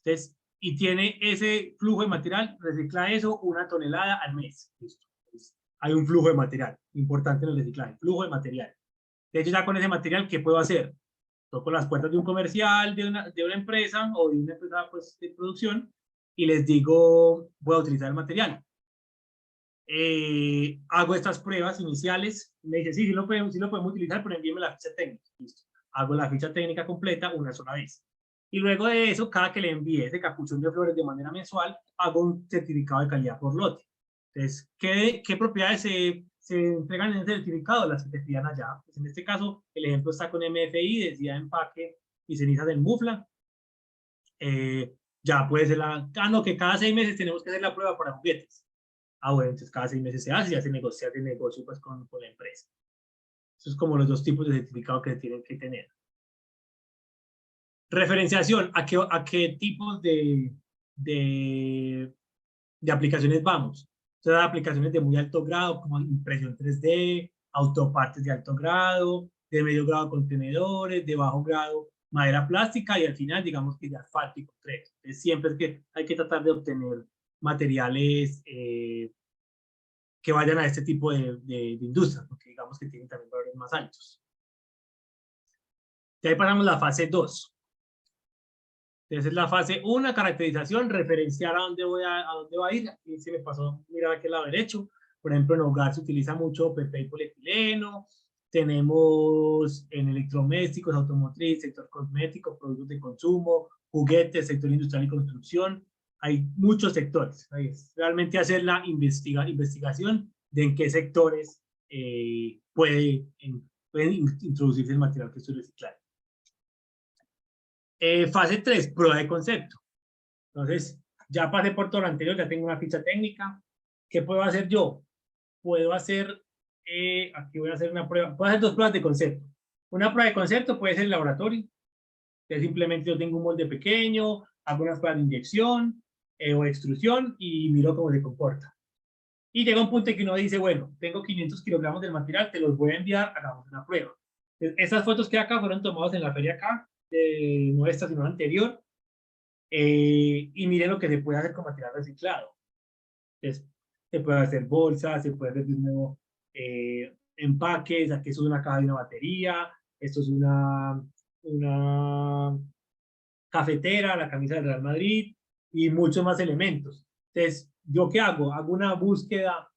Entonces, y tiene ese flujo de material, recicla eso 1 tonelada al mes. Listo. Entonces, hay un flujo de material importante en el reciclaje, flujo de material. De hecho, ya con ese material, ¿qué puedo hacer? Toco las puertas de un comercial, de una empresa o de una empresa pues, de producción y les digo, voy a utilizar el material. Hago estas pruebas iniciales, me dice, sí, sí lo podemos utilizar, pero envíeme la ficha técnica. Listo. Hago la ficha técnica completa una sola vez. Y luego de eso, cada que le envíe ese capuchón de flores de manera mensual, hago un certificado de calidad por lote. Entonces, ¿qué propiedades se entregan en ese certificado? Las que te pidan allá. Pues en este caso, el ejemplo está con MFI, densidad de empaque y cenizas del mufla. Ya puede ser no, que cada 6 meses tenemos que hacer la prueba para juguetes. Bueno, entonces cada 6 meses se hace y ya se negocia el negocio pues, con la empresa. Eso es como los dos tipos de certificado que tienen que tener. Referenciación, ¿a qué tipos de aplicaciones vamos? Entonces, aplicaciones de muy alto grado, como impresión 3D, autopartes de alto grado, de medio grado contenedores, de bajo grado madera plástica y al final, digamos que de asfalto y concreto. Entonces, siempre es que hay que tratar de obtener materiales que vayan a este tipo de industrias, porque digamos que tienen también valores más altos. De ahí pasamos a la fase 2. Entonces, la fase 1, caracterización, referenciar a dónde va a ir. Aquí se me pasó, mirar aquí al lado derecho. Por ejemplo, en hogar se utiliza mucho PP y polietileno. Tenemos en electrodomésticos, automotriz, sector cosmético, productos de consumo, juguetes, sector industrial y construcción. Hay muchos sectores. Realmente hacer la investigación de en qué sectores pueden introducirse el material que estoy reciclando. Fase 3, prueba de concepto. Entonces, ya pasé por todo lo anterior, ya tengo una ficha técnica. ¿Qué puedo hacer yo? Puedo hacer, aquí voy a hacer una prueba, puedo hacer 2 pruebas de concepto. Una prueba de concepto puede ser el laboratorio, que simplemente yo tengo un molde pequeño, hago unas pruebas de inyección o extrusión y miro cómo se comporta. Y llega un punto en que uno dice, bueno, tengo 500 kilogramos del material, te los voy a enviar, hagamos una prueba. Entonces, esas fotos que acá fueron tomadas en la feria acá, no esta, sino la anterior, y miren lo que se puede hacer con material reciclado. Entonces, se puede hacer bolsas, se puede hacer de nuevo empaques, aquí eso es una caja de una batería, esto es una cafetera, la camisa del Real Madrid y muchos más elementos. Entonces, ¿yo qué hago? Hago una búsqueda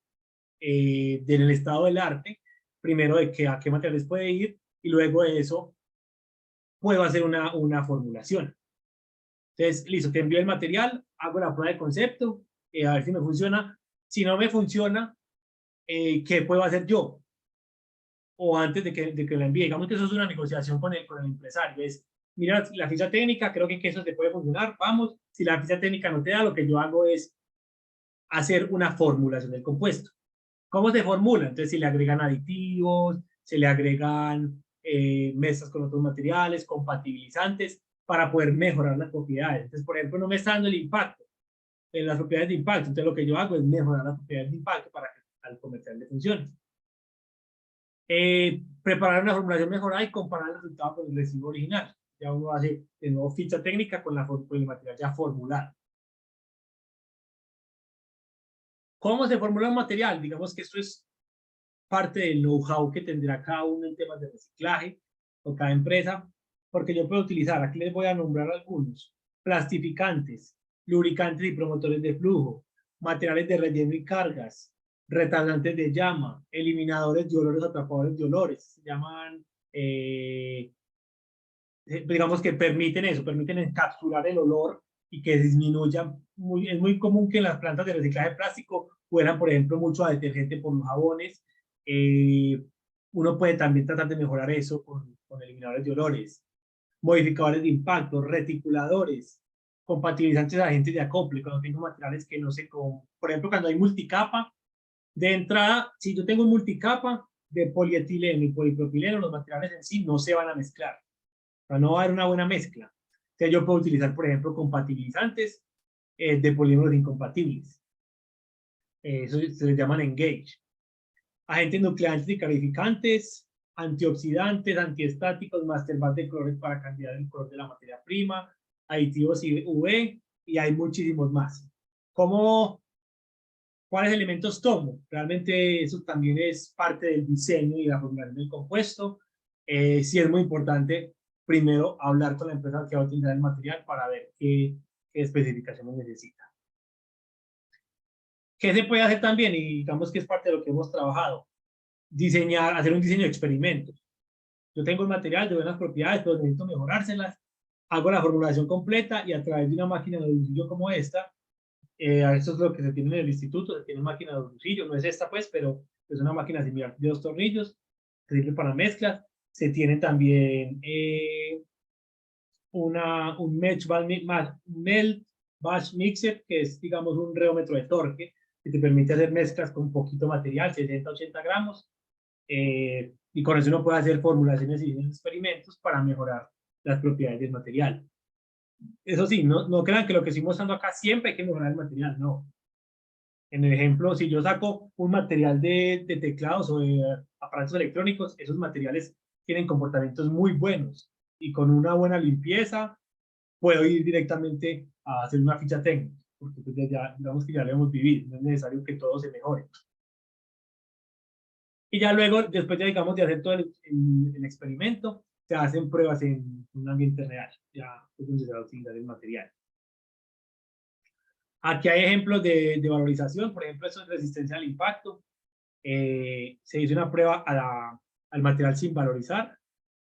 del estado del arte, primero de a qué materiales puede ir y luego de eso puedo hacer una formulación. Entonces, listo, te envío el material, hago la prueba de concepto, a ver si me funciona. Si no me funciona, ¿qué puedo hacer yo? O antes de que la envíe. Digamos que eso es una negociación con el empresario. Es, mira, la ficha técnica, creo que eso te puede funcionar, vamos. Si la ficha técnica no te da, lo que yo hago es hacer una formulación del compuesto. ¿Cómo se formula? Entonces, si le agregan aditivos, se le agregan mezclas con otros materiales, compatibilizantes, para poder mejorar las propiedades. Entonces, por ejemplo, no me está dando el impacto, en las propiedades de impacto. Entonces, lo que yo hago es mejorar las propiedades de impacto para que al comercial le funcione. Preparar una formulación mejorada y comparar el resultado con el residuo original. Ya uno hace de nuevo ficha técnica con el material ya formulado. ¿Cómo se formula un material? Digamos que esto es parte del know-how que tendrá cada uno en temas de reciclaje o cada empresa, porque yo puedo utilizar, aquí les voy a nombrar algunos: plastificantes, lubricantes y promotores de flujo, materiales de relleno y cargas, retardantes de llama, eliminadores de olores, atrapadores de olores, se llaman, digamos que permiten eso, permiten encapsular el olor y que disminuya. Es muy común que en las plantas de reciclaje de plástico huelan, por ejemplo, mucho a detergente por los jabones. Eh, Uno puede también tratar de mejorar eso con eliminadores de olores, modificadores de impacto, reticuladores, compatibilizantes de agentes de acople. Cuando tengo materiales que no sé cómo, por ejemplo, cuando hay multicapa, de entrada, si yo tengo un multicapa de polietileno y polipropileno, los materiales en sí no se van a mezclar, para no haber una buena mezcla. Entonces yo puedo utilizar, por ejemplo, compatibilizantes de polímeros incompatibles. Eso se les llaman engage. Agentes nucleantes y clarificantes, antioxidantes, antiestáticos, masterbat de colores para cambiar el color de la materia prima, aditivos UV, y hay muchísimos más. ¿Cuáles elementos tomo? Realmente eso también es parte del diseño y la formulación del compuesto. Sí es muy importante primero hablar con la empresa que va a utilizar el material para ver qué especificaciones necesita. ¿Qué se puede hacer también? Y digamos que es parte de lo que hemos trabajado. Hacer un diseño de experimentos. Yo tengo el material de buenas propiedades, pero necesito mejorárselas. Hago la formulación completa y a través de una máquina de bolsillo como esta, eso es lo que se tiene en el instituto, se tiene máquina de bolsillo, no es esta pues, pero es una máquina similar de 2 tornillos, que sirve para mezclas. Se tiene también un melt batch mixer, que es, digamos, un reómetro de torque, que te permite hacer mezclas con poquito material, 60-80 gramos, y con eso uno puede hacer formulaciones y experimentos para mejorar las propiedades del material. Eso sí, no crean que lo que estoy mostrando acá siempre hay que mejorar el material, no. En el ejemplo, si yo saco un material de teclados o de aparatos electrónicos, esos materiales tienen comportamientos muy buenos y con una buena limpieza puedo ir directamente a hacer una ficha técnica, porque pues ya, digamos que ya lo hemos vivido, no es necesario que todo se mejore. Y ya luego, después ya digamos de hacer todo el experimento, se hacen pruebas en un ambiente real, ya es donde se va a utilizar el material. Aquí hay ejemplos de valorización, por ejemplo, eso es resistencia al impacto. Se hizo una prueba al material sin valorizar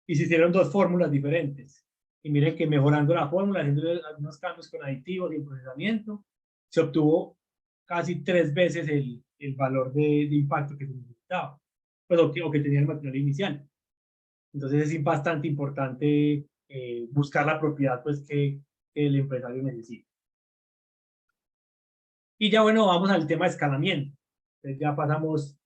y se hicieron dos fórmulas diferentes. Y miren que mejorando la fórmula, haciendo algunos cambios con aditivos y el procesamiento, se obtuvo casi 3 veces el valor de impacto que se necesitaba, pues, o que tenía el material inicial. Entonces es bastante importante buscar la propiedad pues, que el empresario necesita. Y ya bueno, vamos al tema de escalamiento. Entonces ya pasamos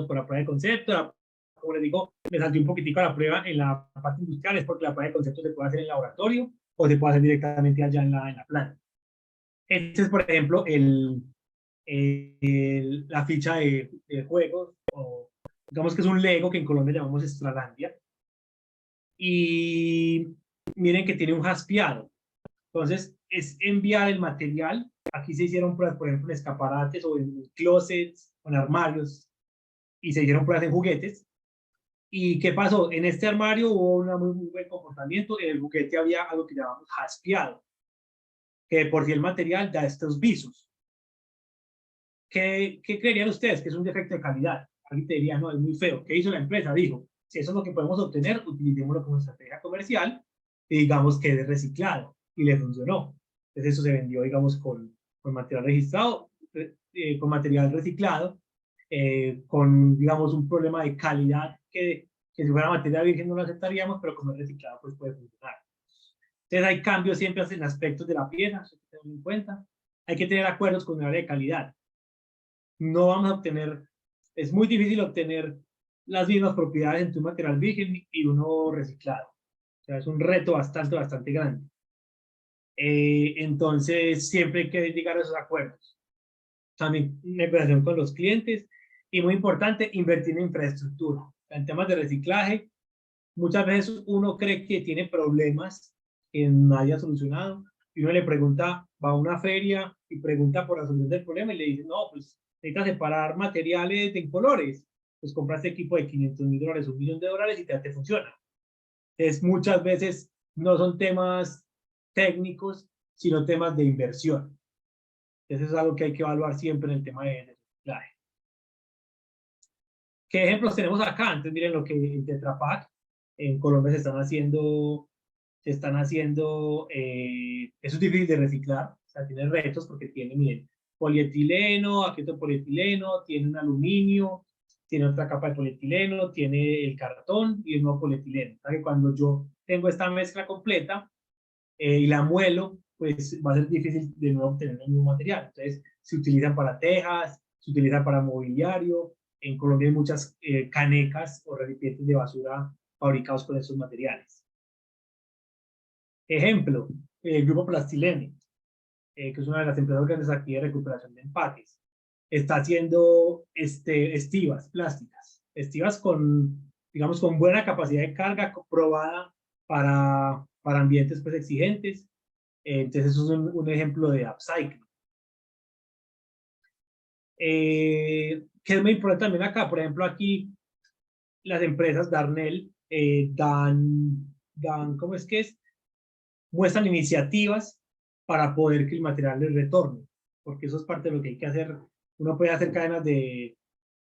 por la prueba de concepto. Como les digo, me salté un poquitico a la prueba en la parte industrial, es porque la prueba de concepto se puede hacer en el laboratorio o se puede hacer directamente allá en la planta. Este es, por ejemplo, la ficha de juegos, o digamos que es un Lego que en Colombia llamamos Estralandia. Y miren que tiene un jaspeado. Entonces, es enviar el material. Aquí se hicieron pruebas, por ejemplo, en escaparates o en closets o en armarios, y se hicieron pruebas en juguetes. ¿Y qué pasó? En este armario hubo muy buen comportamiento. En el juguete había algo que llamamos jaspeado, que por si el material da estos visos. ¿Qué creerían ustedes? Que es un defecto de calidad. Alguien te diría, no, es muy feo. ¿Qué hizo la empresa? Dijo, si eso es lo que podemos obtener, utilicémoslo como estrategia comercial y digamos que es reciclado. Y le funcionó. Entonces eso se vendió, digamos, con material registrado, con material reciclado, con, digamos, un problema de calidad que si fuera materia virgen no lo aceptaríamos, pero como es reciclado, pues puede funcionar. Entonces hay cambios siempre en aspectos de la pieza, hay que tenerlo en cuenta. Hay que tener acuerdos con el área de calidad. No vamos a obtener, es muy difícil obtener las mismas propiedades entre un material virgen y uno reciclado. O sea, es un reto bastante grande. Entonces, siempre hay que llegar a esos acuerdos. También negociación con los clientes y muy importante, invertir en infraestructura. En temas de reciclaje, muchas veces uno cree que tiene problemas que nadie ha solucionado y uno le pregunta va a una feria y pregunta por la solución del problema y le dicen, no, pues necesitas separar materiales en colores, pues compras este equipo de $500.000, $1.000.000 y te funciona. Entonces, muchas veces no son temas técnicos, sino temas de inversión. Eso es algo que hay que evaluar siempre en el tema de reciclaje. ¿Qué ejemplos tenemos acá? Entonces, miren lo que en Tetra Pak, en Colombia se están haciendo, eso es difícil de reciclar, o sea, tiene retos porque tiene, miren, polietileno, aquí otro polietileno, tiene un aluminio, tiene otra capa de polietileno, tiene el cartón y el nuevo polietileno. O sea, que cuando yo tengo esta mezcla completa y la muelo, pues va a ser difícil de nuevo obtener el mismo material. Entonces, se utilizan para tejas, se utilizan para mobiliario. En Colombia hay muchas canecas o recipientes de basura fabricados con esos materiales. Ejemplo, el Grupo Plastilene, que es una de las empresas grandes aquí de recuperación de empaques, está haciendo estivas plásticas, estivas con, digamos, con buena capacidad de carga, probada para ambientes pues, exigentes. Entonces, eso es un ejemplo de upcycling. Que es muy importante también acá, por ejemplo, aquí las empresas Darnell ¿cómo es que es? Muestran iniciativas para poder que el material les retorne, porque eso es parte de lo que hay que hacer. Uno puede hacer cadenas de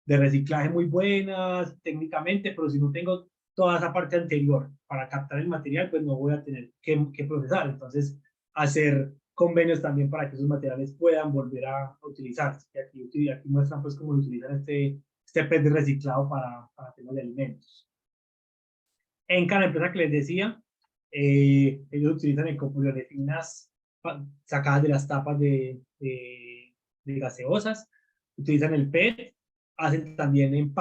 reciclaje muy buenas técnicamente, pero si no tengo toda esa parte anterior para captar el material, pues no voy a tener que procesar. Entonces, hacer convenios también para que esos materiales puedan volver a utilizarse. Y aquí muestran pues cómo utilizan este PET de reciclado para temas de alimentos. En cada empresa que les decía, ellos utilizan ecopoliolefinas sacadas de las tapas de gaseosas, utilizan el PET, hacen también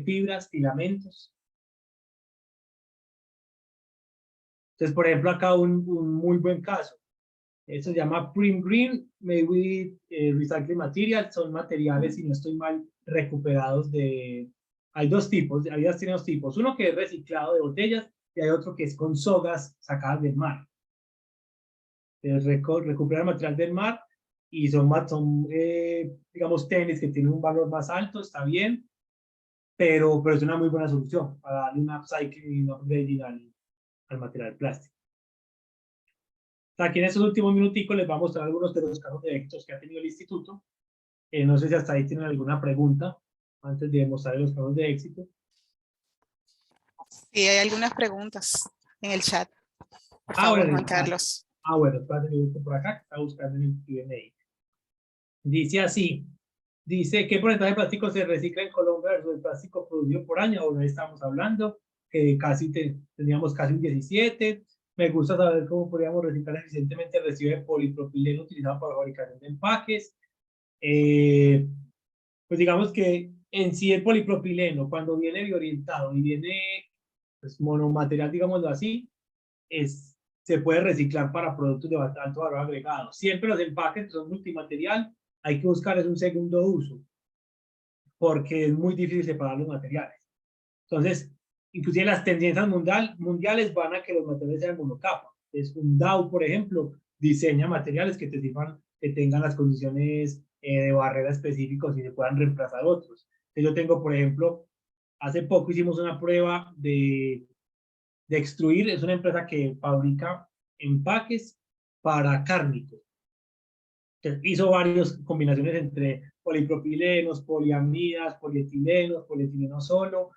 fibras, filamentos. Entonces, por ejemplo, acá un muy buen caso. Eso se llama Prim Green, made with recycling material. Son materiales, si no estoy mal, recuperados de... Hay dos tipos, tiene dos tipos. Uno que es reciclado de botellas y hay otro que es con sogas sacadas del mar. Recuperar material del mar y son digamos, tenis que tienen un valor más alto, está bien, pero es una muy buena solución para darle un upcycling y un upgrading al material plástico. Aquí en estos últimos minuticos les voy a mostrar algunos de los casos de éxitos que ha tenido el instituto. No sé si hasta ahí tienen alguna pregunta antes de mostrar los casos de éxito. Sí, hay algunas preguntas en el chat. Por favor, bueno, Juan Carlos. Bueno, espérate, yo busco por acá, que está buscando en el Q&A. Dice así, dice, ¿qué porcentaje de plástico se recicla en Colombia versus el plástico producido por año? Bueno, ahí estamos hablando, que teníamos casi un 17. Me gusta saber cómo podríamos reciclar eficientemente el residuo de polipropileno utilizado para la fabricación de empaques. Pues digamos que en sí el polipropileno, cuando viene biorientado y viene pues, monomaterial, digámoslo así, se puede reciclar para productos de alto valor agregado. Siempre los empaques que son multimaterial, hay que buscar un segundo uso, porque es muy difícil separar los materiales. Entonces, inclusive las tendencias mundiales van a que los materiales sean monocapa. Es un Dow, por ejemplo, diseña materiales que te sirvan, que tengan las condiciones de barrera específicos y se puedan reemplazar otros. Entonces, yo tengo, por ejemplo, hace poco hicimos una prueba de extruir, es una empresa que fabrica empaques para cárnicos. Hizo varias combinaciones entre polipropilenos, poliamidas, polietilenos, polietileno solo.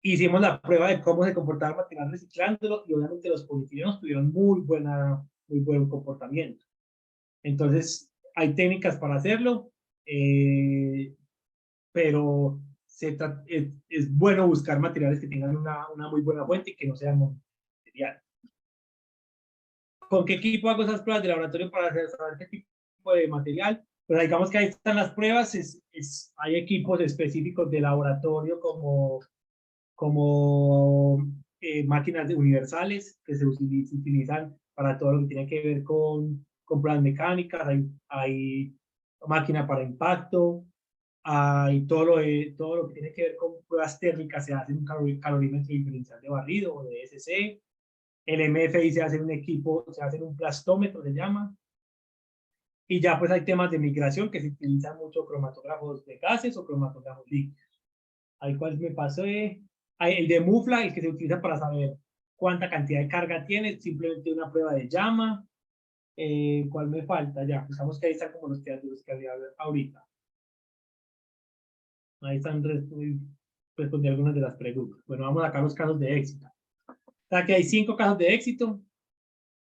Hicimos la prueba de cómo se comportaba el material reciclándolo y obviamente los polietilenos tuvieron muy buen comportamiento. Entonces, hay técnicas para hacerlo, pero es bueno buscar materiales que tengan una muy buena fuente y que no sean material. ¿Con qué equipo hago esas pruebas de laboratorio para saber qué tipo de material? Pues digamos que ahí están las pruebas, hay equipos específicos de laboratorio como máquinas universales que se utilizan para todo lo que tiene que ver con pruebas mecánicas, hay máquina para impacto, hay todo lo que tiene que ver con pruebas térmicas, se hace un calorímetro diferencial de barrido o de ESC. El MFI se hace un plastómetro, se llama. Y ya pues hay temas de migración que se utilizan mucho cromatógrafos de gases o cromatógrafos líquidos. Ahí cuál me pasó, el de Mufla, el que se utiliza para saber cuánta cantidad de carga tiene, simplemente una prueba de llama. ¿Cuál me falta? Ya, pensamos que ahí están como los que había ahorita. Ahí están respondí algunas de las preguntas. Bueno, vamos acá a los casos de éxito. O sea, que hay 5 casos de éxito.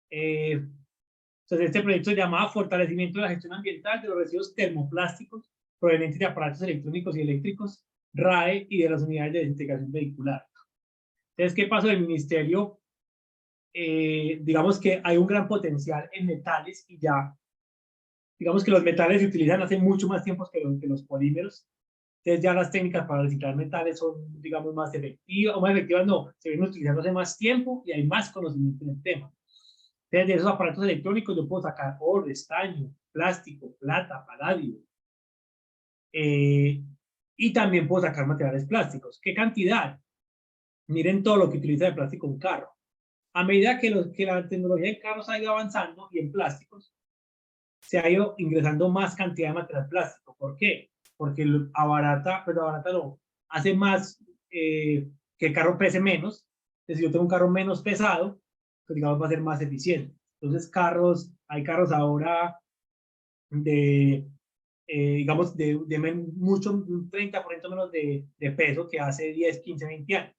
Entonces, este proyecto se llamaba Fortalecimiento de la Gestión Ambiental de los Residuos Termoplásticos provenientes de aparatos electrónicos y eléctricos, RAE y de las unidades de desintegración vehicular. Entonces, ¿qué pasó? El ministerio, digamos que hay un gran potencial en metales y ya, digamos que los metales se utilizan hace mucho más tiempo que los polímeros. Entonces ya las técnicas para reciclar metales son, digamos, más efectivas, o más efectivas no, se vienen utilizando hace más tiempo y hay más conocimiento en el tema. Entonces de esos aparatos electrónicos yo puedo sacar oro, estaño, plástico, plata, paladio. Y también puedo sacar materiales plásticos. ¿Qué cantidad? Miren todo lo que utiliza de plástico un carro. A medida que la tecnología de carros ha ido avanzando y en plásticos, se ha ido ingresando más cantidad de material plástico. ¿Por qué? Porque abarata, pero abarata no, hace más que el carro pese menos. Entonces, si yo tengo un carro menos pesado, pues digamos va a ser más eficiente. Entonces, hay carros ahora de, digamos, de mucho, un 30% menos de peso que hace 10, 15, 20 años.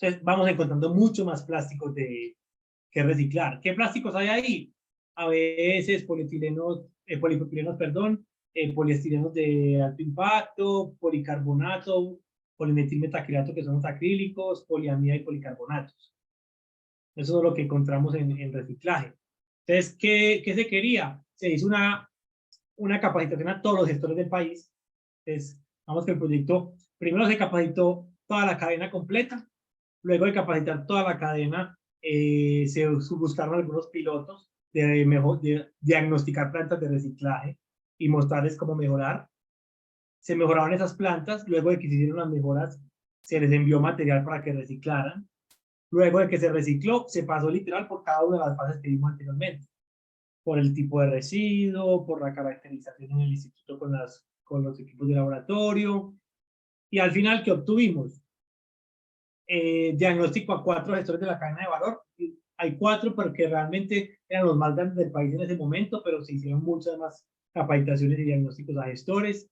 Entonces, vamos encontrando mucho más plásticos que reciclar. ¿Qué plásticos hay ahí? A veces polipropilenos, perdón, poliestirenos de alto impacto, policarbonato, polimetilmetacrilato, que son los acrílicos, poliamida y policarbonatos. Eso es lo que encontramos en reciclaje. Entonces, ¿qué se quería? Se hizo una capacitación a todos los gestores del país. Entonces, vamos que el proyecto, primero se capacitó toda la cadena completa, luego de capacitar toda la cadena, se buscaron algunos pilotos de diagnosticar plantas de reciclaje y mostrarles cómo mejorar. Se mejoraron esas plantas, luego de que se hicieron las mejoras, se les envió material para que reciclaran. Luego de que se recicló, se pasó literal por cada una de las fases que vimos anteriormente. Por el tipo de residuo, por la caracterización en el instituto con los equipos de laboratorio. Y al final, ¿qué obtuvimos? Diagnóstico a 4 gestores de la cadena de valor. Hay 4 porque realmente eran los más grandes del país en ese momento, pero se hicieron muchas más capacitaciones y diagnósticos a gestores.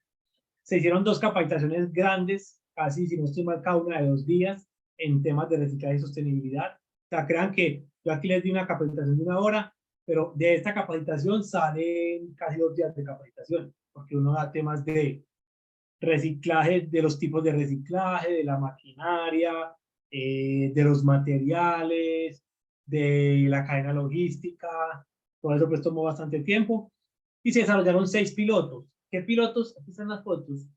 Se hicieron 2 capacitaciones grandes, casi, si no estoy mal, cada una de 2 días, en temas de reciclaje y sostenibilidad. O sea, crean que yo aquí les di una capacitación de 1 hora, pero de esta capacitación salen casi 2 días de capacitación, porque uno da temas de reciclaje, de los tipos de reciclaje, de la maquinaria, de los materiales, de la cadena logística. Todo eso pues tomó bastante tiempo y se desarrollaron 6 pilotos. ¿Qué pilotos? Aquí están las fotos.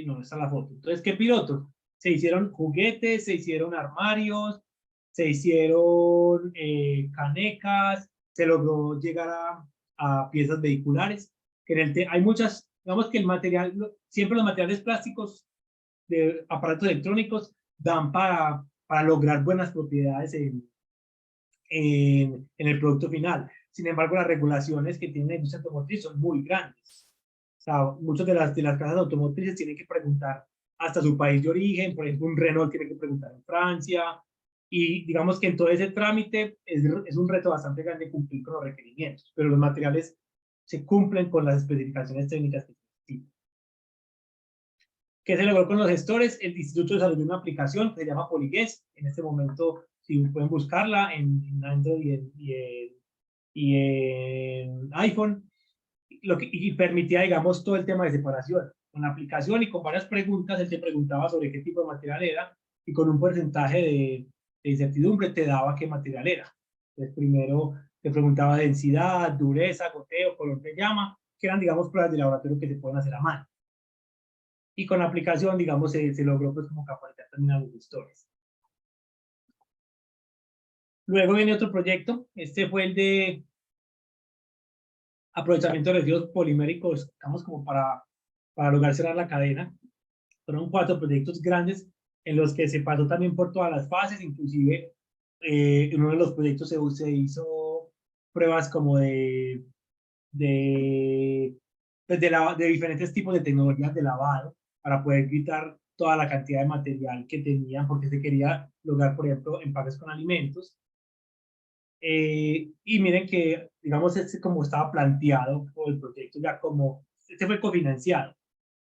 No está la foto. Entonces, ¿qué pilotos? Se hicieron juguetes, se hicieron armarios, se hicieron canecas, se logró llegar a piezas vehiculares. Que hay muchas, digamos que el material, siempre los materiales plásticos de aparatos electrónicos dan para lograr buenas propiedades en el producto final. Sin embargo, las regulaciones que tiene la industria automotriz son muy grandes. O sea, muchas de las casas automotrices tienen que preguntar hasta su país de origen. Por ejemplo, un Renault tiene que preguntar en Francia. Y digamos que en todo ese trámite es un reto bastante grande cumplir con los requerimientos, pero los materiales se cumplen con las especificaciones técnicas que se necesitan. ¿Qué se logró con los gestores? El instituto desarrolló una aplicación que se llama Poliguest. En este momento, si pueden buscarla en Android y en iPhone, y permitía, digamos, todo el tema de separación. Con la aplicación y con varias preguntas, él te preguntaba sobre qué tipo de material era y con un porcentaje de incertidumbre te daba qué material era. Entonces, primero te preguntaba densidad, dureza, goteo, color de llama, que eran, digamos, pruebas de laboratorio que se pueden hacer a mano. Y con la aplicación, digamos, se logró pues como capacitar también a los gestores. Luego viene otro proyecto, este fue el de aprovechamiento de residuos poliméricos, digamos como para lograr cerrar la cadena. Fueron 4 proyectos grandes en los que se pasó también por todas las fases, inclusive en uno de los proyectos se hizo pruebas como de pues de diferentes tipos de tecnologías de lavado para poder quitar toda la cantidad de material que tenían, porque se quería lograr, por ejemplo, empaques con alimentos. Y miren que, digamos, este como estaba planteado, o el proyecto ya como, este fue cofinanciado.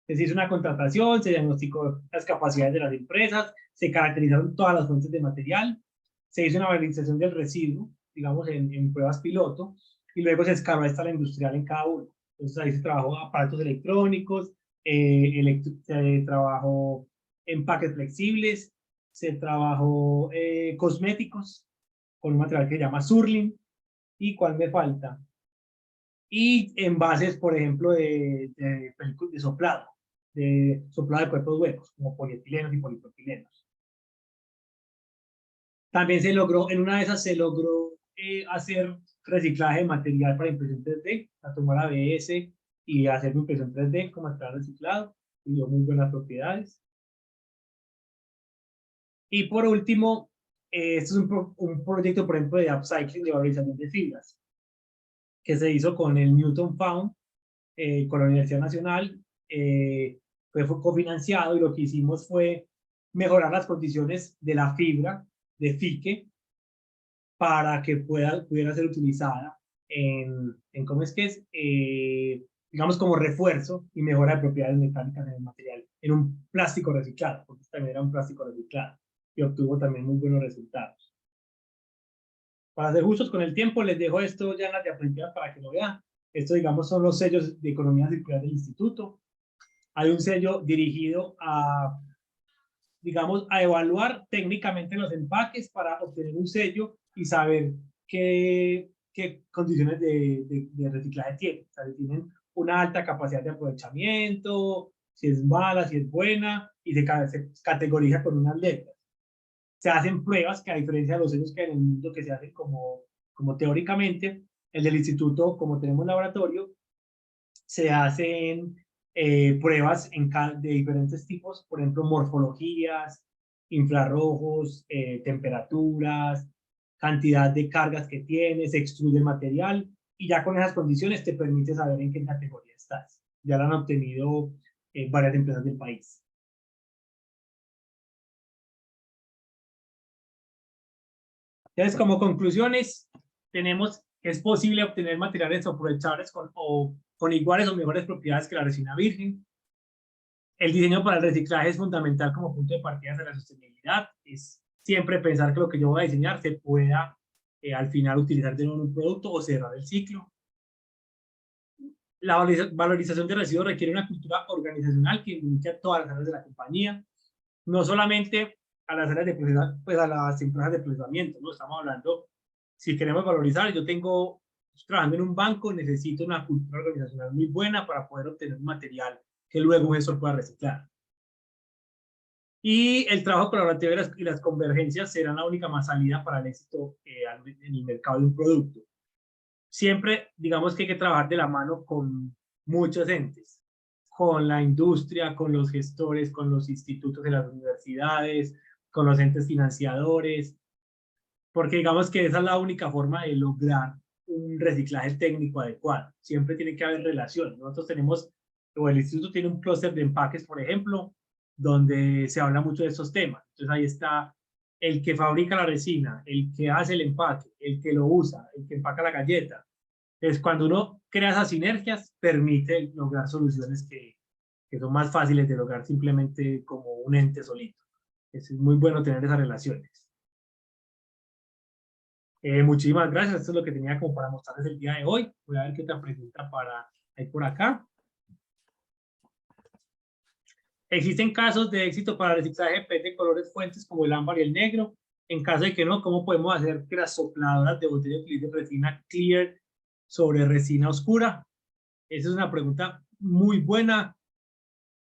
Se hizo una contratación, se diagnosticó las capacidades de las empresas, se caracterizaron todas las fuentes de material, se hizo una valorización del residuo, digamos, en pruebas piloto, y luego se escaló a escala industrial en cada uno. Entonces ahí se trabajó aparatos electrónicos, se trabajó empaques flexibles, se trabajó cosméticos con un material que se llama Surlin. ¿Y cuál me falta? Y envases, por ejemplo, de soplado de cuerpos huecos, como polietilenos y polipropilenos. También se logró, en una de esas se logró hacer reciclaje de material para impresión 3D, a tomar ABS y hacer impresión 3D con material reciclado, y dio muy buenas propiedades. Y por último, este es un proyecto, por ejemplo, de upcycling, de valorización de fibras, que se hizo con el Newton Found, con la Universidad Nacional, fue cofinanciado, y lo que hicimos fue mejorar las condiciones de la fibra de fique para que pudiera ser utilizada ¿cómo es que es? Digamos como refuerzo y mejora de propiedades mecánicas en el material, en un plástico reciclado, porque también era un plástico reciclado, y obtuvo también muy buenos resultados. Para ser justos con el tiempo, les dejo esto ya en la diapositiva para que lo vean. Esto, digamos, son los sellos de economía circular del instituto. Hay un sello dirigido a, digamos, a evaluar técnicamente los empaques para obtener un sello y saber qué condiciones de reciclaje tienen. O sea, si tienen una alta capacidad de aprovechamiento, si es mala, si es buena, y se categoriza con unas letras. Se hacen pruebas que, a diferencia de los sellos que hay en el mundo, que se hacen como teóricamente, el del instituto, como tenemos laboratorio, se hacen pruebas de diferentes tipos, por ejemplo, morfologías, infrarrojos, temperaturas, cantidad de cargas que tiene, se extruye el material, y ya con esas condiciones te permite saber en qué categoría estás. Ya lo han obtenido varias empresas del país. Entonces, como conclusiones, tenemos que es posible obtener materiales aprovechables con iguales o mejores propiedades que la resina virgen. El diseño para el reciclaje es fundamental como punto de partida de la sostenibilidad. Es siempre pensar que lo que yo voy a diseñar se pueda al final utilizar de nuevo en un producto o cerrar el ciclo. La valorización de residuos requiere una cultura organizacional que involucre a todas las áreas de la compañía, no solamente a las áreas de pues a las empresas de procesamiento, ¿no? Estamos hablando, si queremos valorizar, trabajando en un banco, necesito una cultura organizacional muy buena para poder obtener un material que luego un gestor pueda reciclar. Y el trabajo colaborativo y las convergencias serán la única más salida para el éxito en el mercado de un producto. Siempre, digamos que hay que trabajar de la mano con muchos entes, con la industria, con los gestores, con los institutos de las universidades, con los entes financiadores, porque digamos que esa es la única forma de lograr un reciclaje técnico adecuado. Siempre tiene que haber relación. Nosotros tenemos, o el instituto tiene un clúster de empaques, por ejemplo, donde se habla mucho de estos temas. Entonces ahí está el que fabrica la resina, el que hace el empaque, el que lo usa, el que empaca la galleta. Entonces, cuando uno crea esas sinergias, permite lograr soluciones que son más fáciles de lograr simplemente como un ente solito. Es muy bueno tener esas relaciones. Muchísimas gracias. Esto es lo que tenía como para mostrarles el día de hoy. Voy a ver qué otra pregunta hay por acá. ¿Existen casos de éxito para el reciclaje de PET de colores fuentes como el ámbar y el negro? En caso de que no, ¿cómo podemos hacer que las sopladoras de botella utilicen resina clear sobre resina oscura? Esa es una pregunta muy buena,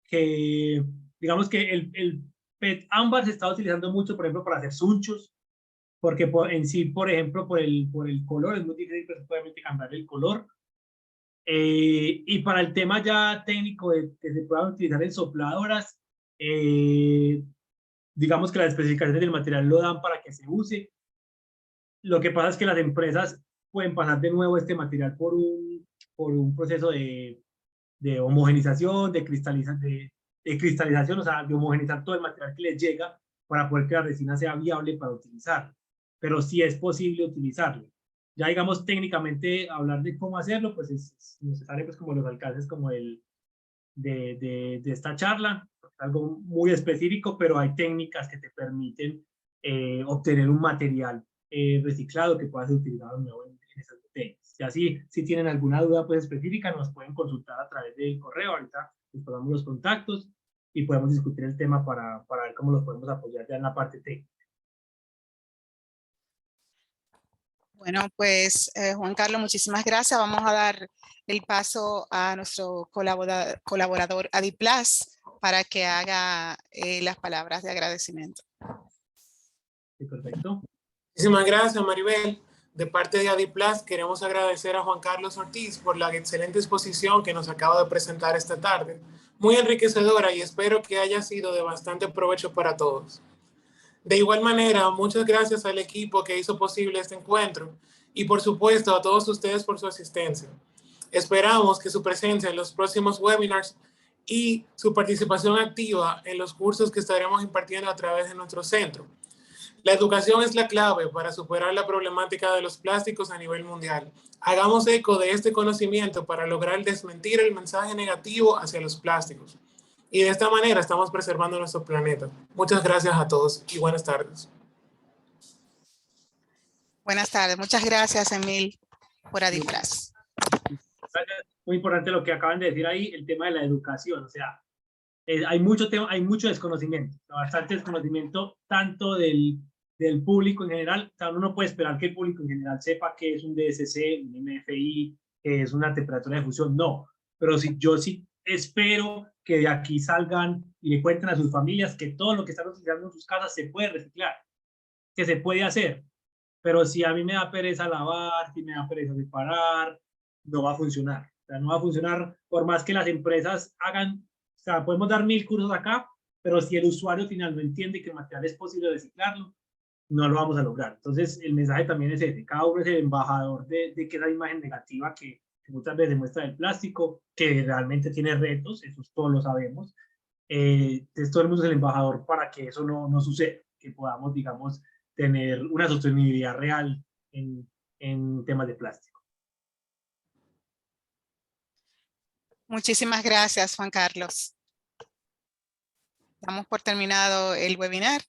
que digamos que el PET ámbar se está utilizando mucho, por ejemplo, para hacer sunchos, porque en sí, por ejemplo, por el color, es muy difícil obviamente cambiar el color. Y para el tema ya técnico de que se puedan utilizar en sopladoras, digamos que las especificaciones del material lo dan para que se use. Lo que pasa es que las empresas pueden pasar de nuevo este material por un por un proceso de homogenización, de cristalización, o sea, de homogenizar todo el material que les llega para poder que la resina sea viable para utilizar. Pero sí es posible utilizarlo. Ya digamos técnicamente hablar de cómo hacerlo, pues nos sale pues como los alcances como de esta charla, algo muy específico, pero hay técnicas que te permiten obtener un material reciclado que pueda ser utilizado de nuevo en esas botellas. Y así, si tienen alguna duda pues específica, nos pueden consultar a través del correo. Ahorita les ponemos los contactos y podemos discutir el tema para ver cómo los podemos apoyar ya en la parte técnica. Bueno, pues Juan Carlos, muchísimas gracias. Vamos a dar el paso a nuestro colaborador Adiplas para que haga las palabras de agradecimiento. Sí, perfecto. Muchísimas gracias, Maribel. De parte de Adiplas, queremos agradecer a Juan Carlos Ortiz por la excelente exposición que nos acaba de presentar esta tarde. Muy enriquecedora y espero que haya sido de bastante provecho para todos. De igual manera, muchas gracias al equipo que hizo posible este encuentro y por supuesto a todos ustedes por su asistencia. Esperamos que su presencia en los próximos webinars y su participación activa en los cursos que estaremos impartiendo a través de nuestro centro. La educación es la clave para superar la problemática de los plásticos a nivel mundial. Hagamos eco de este conocimiento para lograr desmentir el mensaje negativo hacia los plásticos. Y de esta manera estamos preservando nuestro planeta. Muchas gracias a todos y buenas tardes. Buenas tardes. Muchas gracias, Emil, por Adiplas. Gracias. Muy importante lo que acaban de decir ahí, el tema de la educación. O sea, hay mucho desconocimiento, bastante desconocimiento tanto del público en general. O sea, uno no puede esperar que el público en general sepa qué es un DSC, un MFI, qué es una temperatura de fusión. No, pero yo sí espero que de aquí salgan y le cuenten a sus familias que todo lo que están utilizando en sus casas se puede reciclar, que se puede hacer. Pero si a mí me da pereza lavar, si me da pereza separar, no va a funcionar. O sea, no va a funcionar por más que las empresas hagan, o sea, podemos dar 1000 cursos acá, pero si el usuario final no entiende que el material es posible reciclarlo, no lo vamos a lograr. Entonces, el mensaje también es ese. Cada uno es el embajador de que esa imagen negativa que muchas veces muestra el plástico, que realmente tiene retos, eso todos lo sabemos. Entonces, todo el mundo es el embajador para que eso no suceda, que podamos, digamos, tener una sostenibilidad real en temas de plástico. Muchísimas gracias, Juan Carlos. Damos por terminado el webinar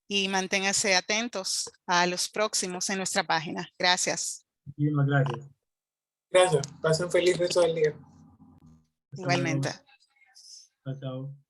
y manténganse atentos a los próximos en nuestra página. Gracias. Muchísimas gracias. Gracias. Pasen feliz resto del día. Igualmente. Chao, chao.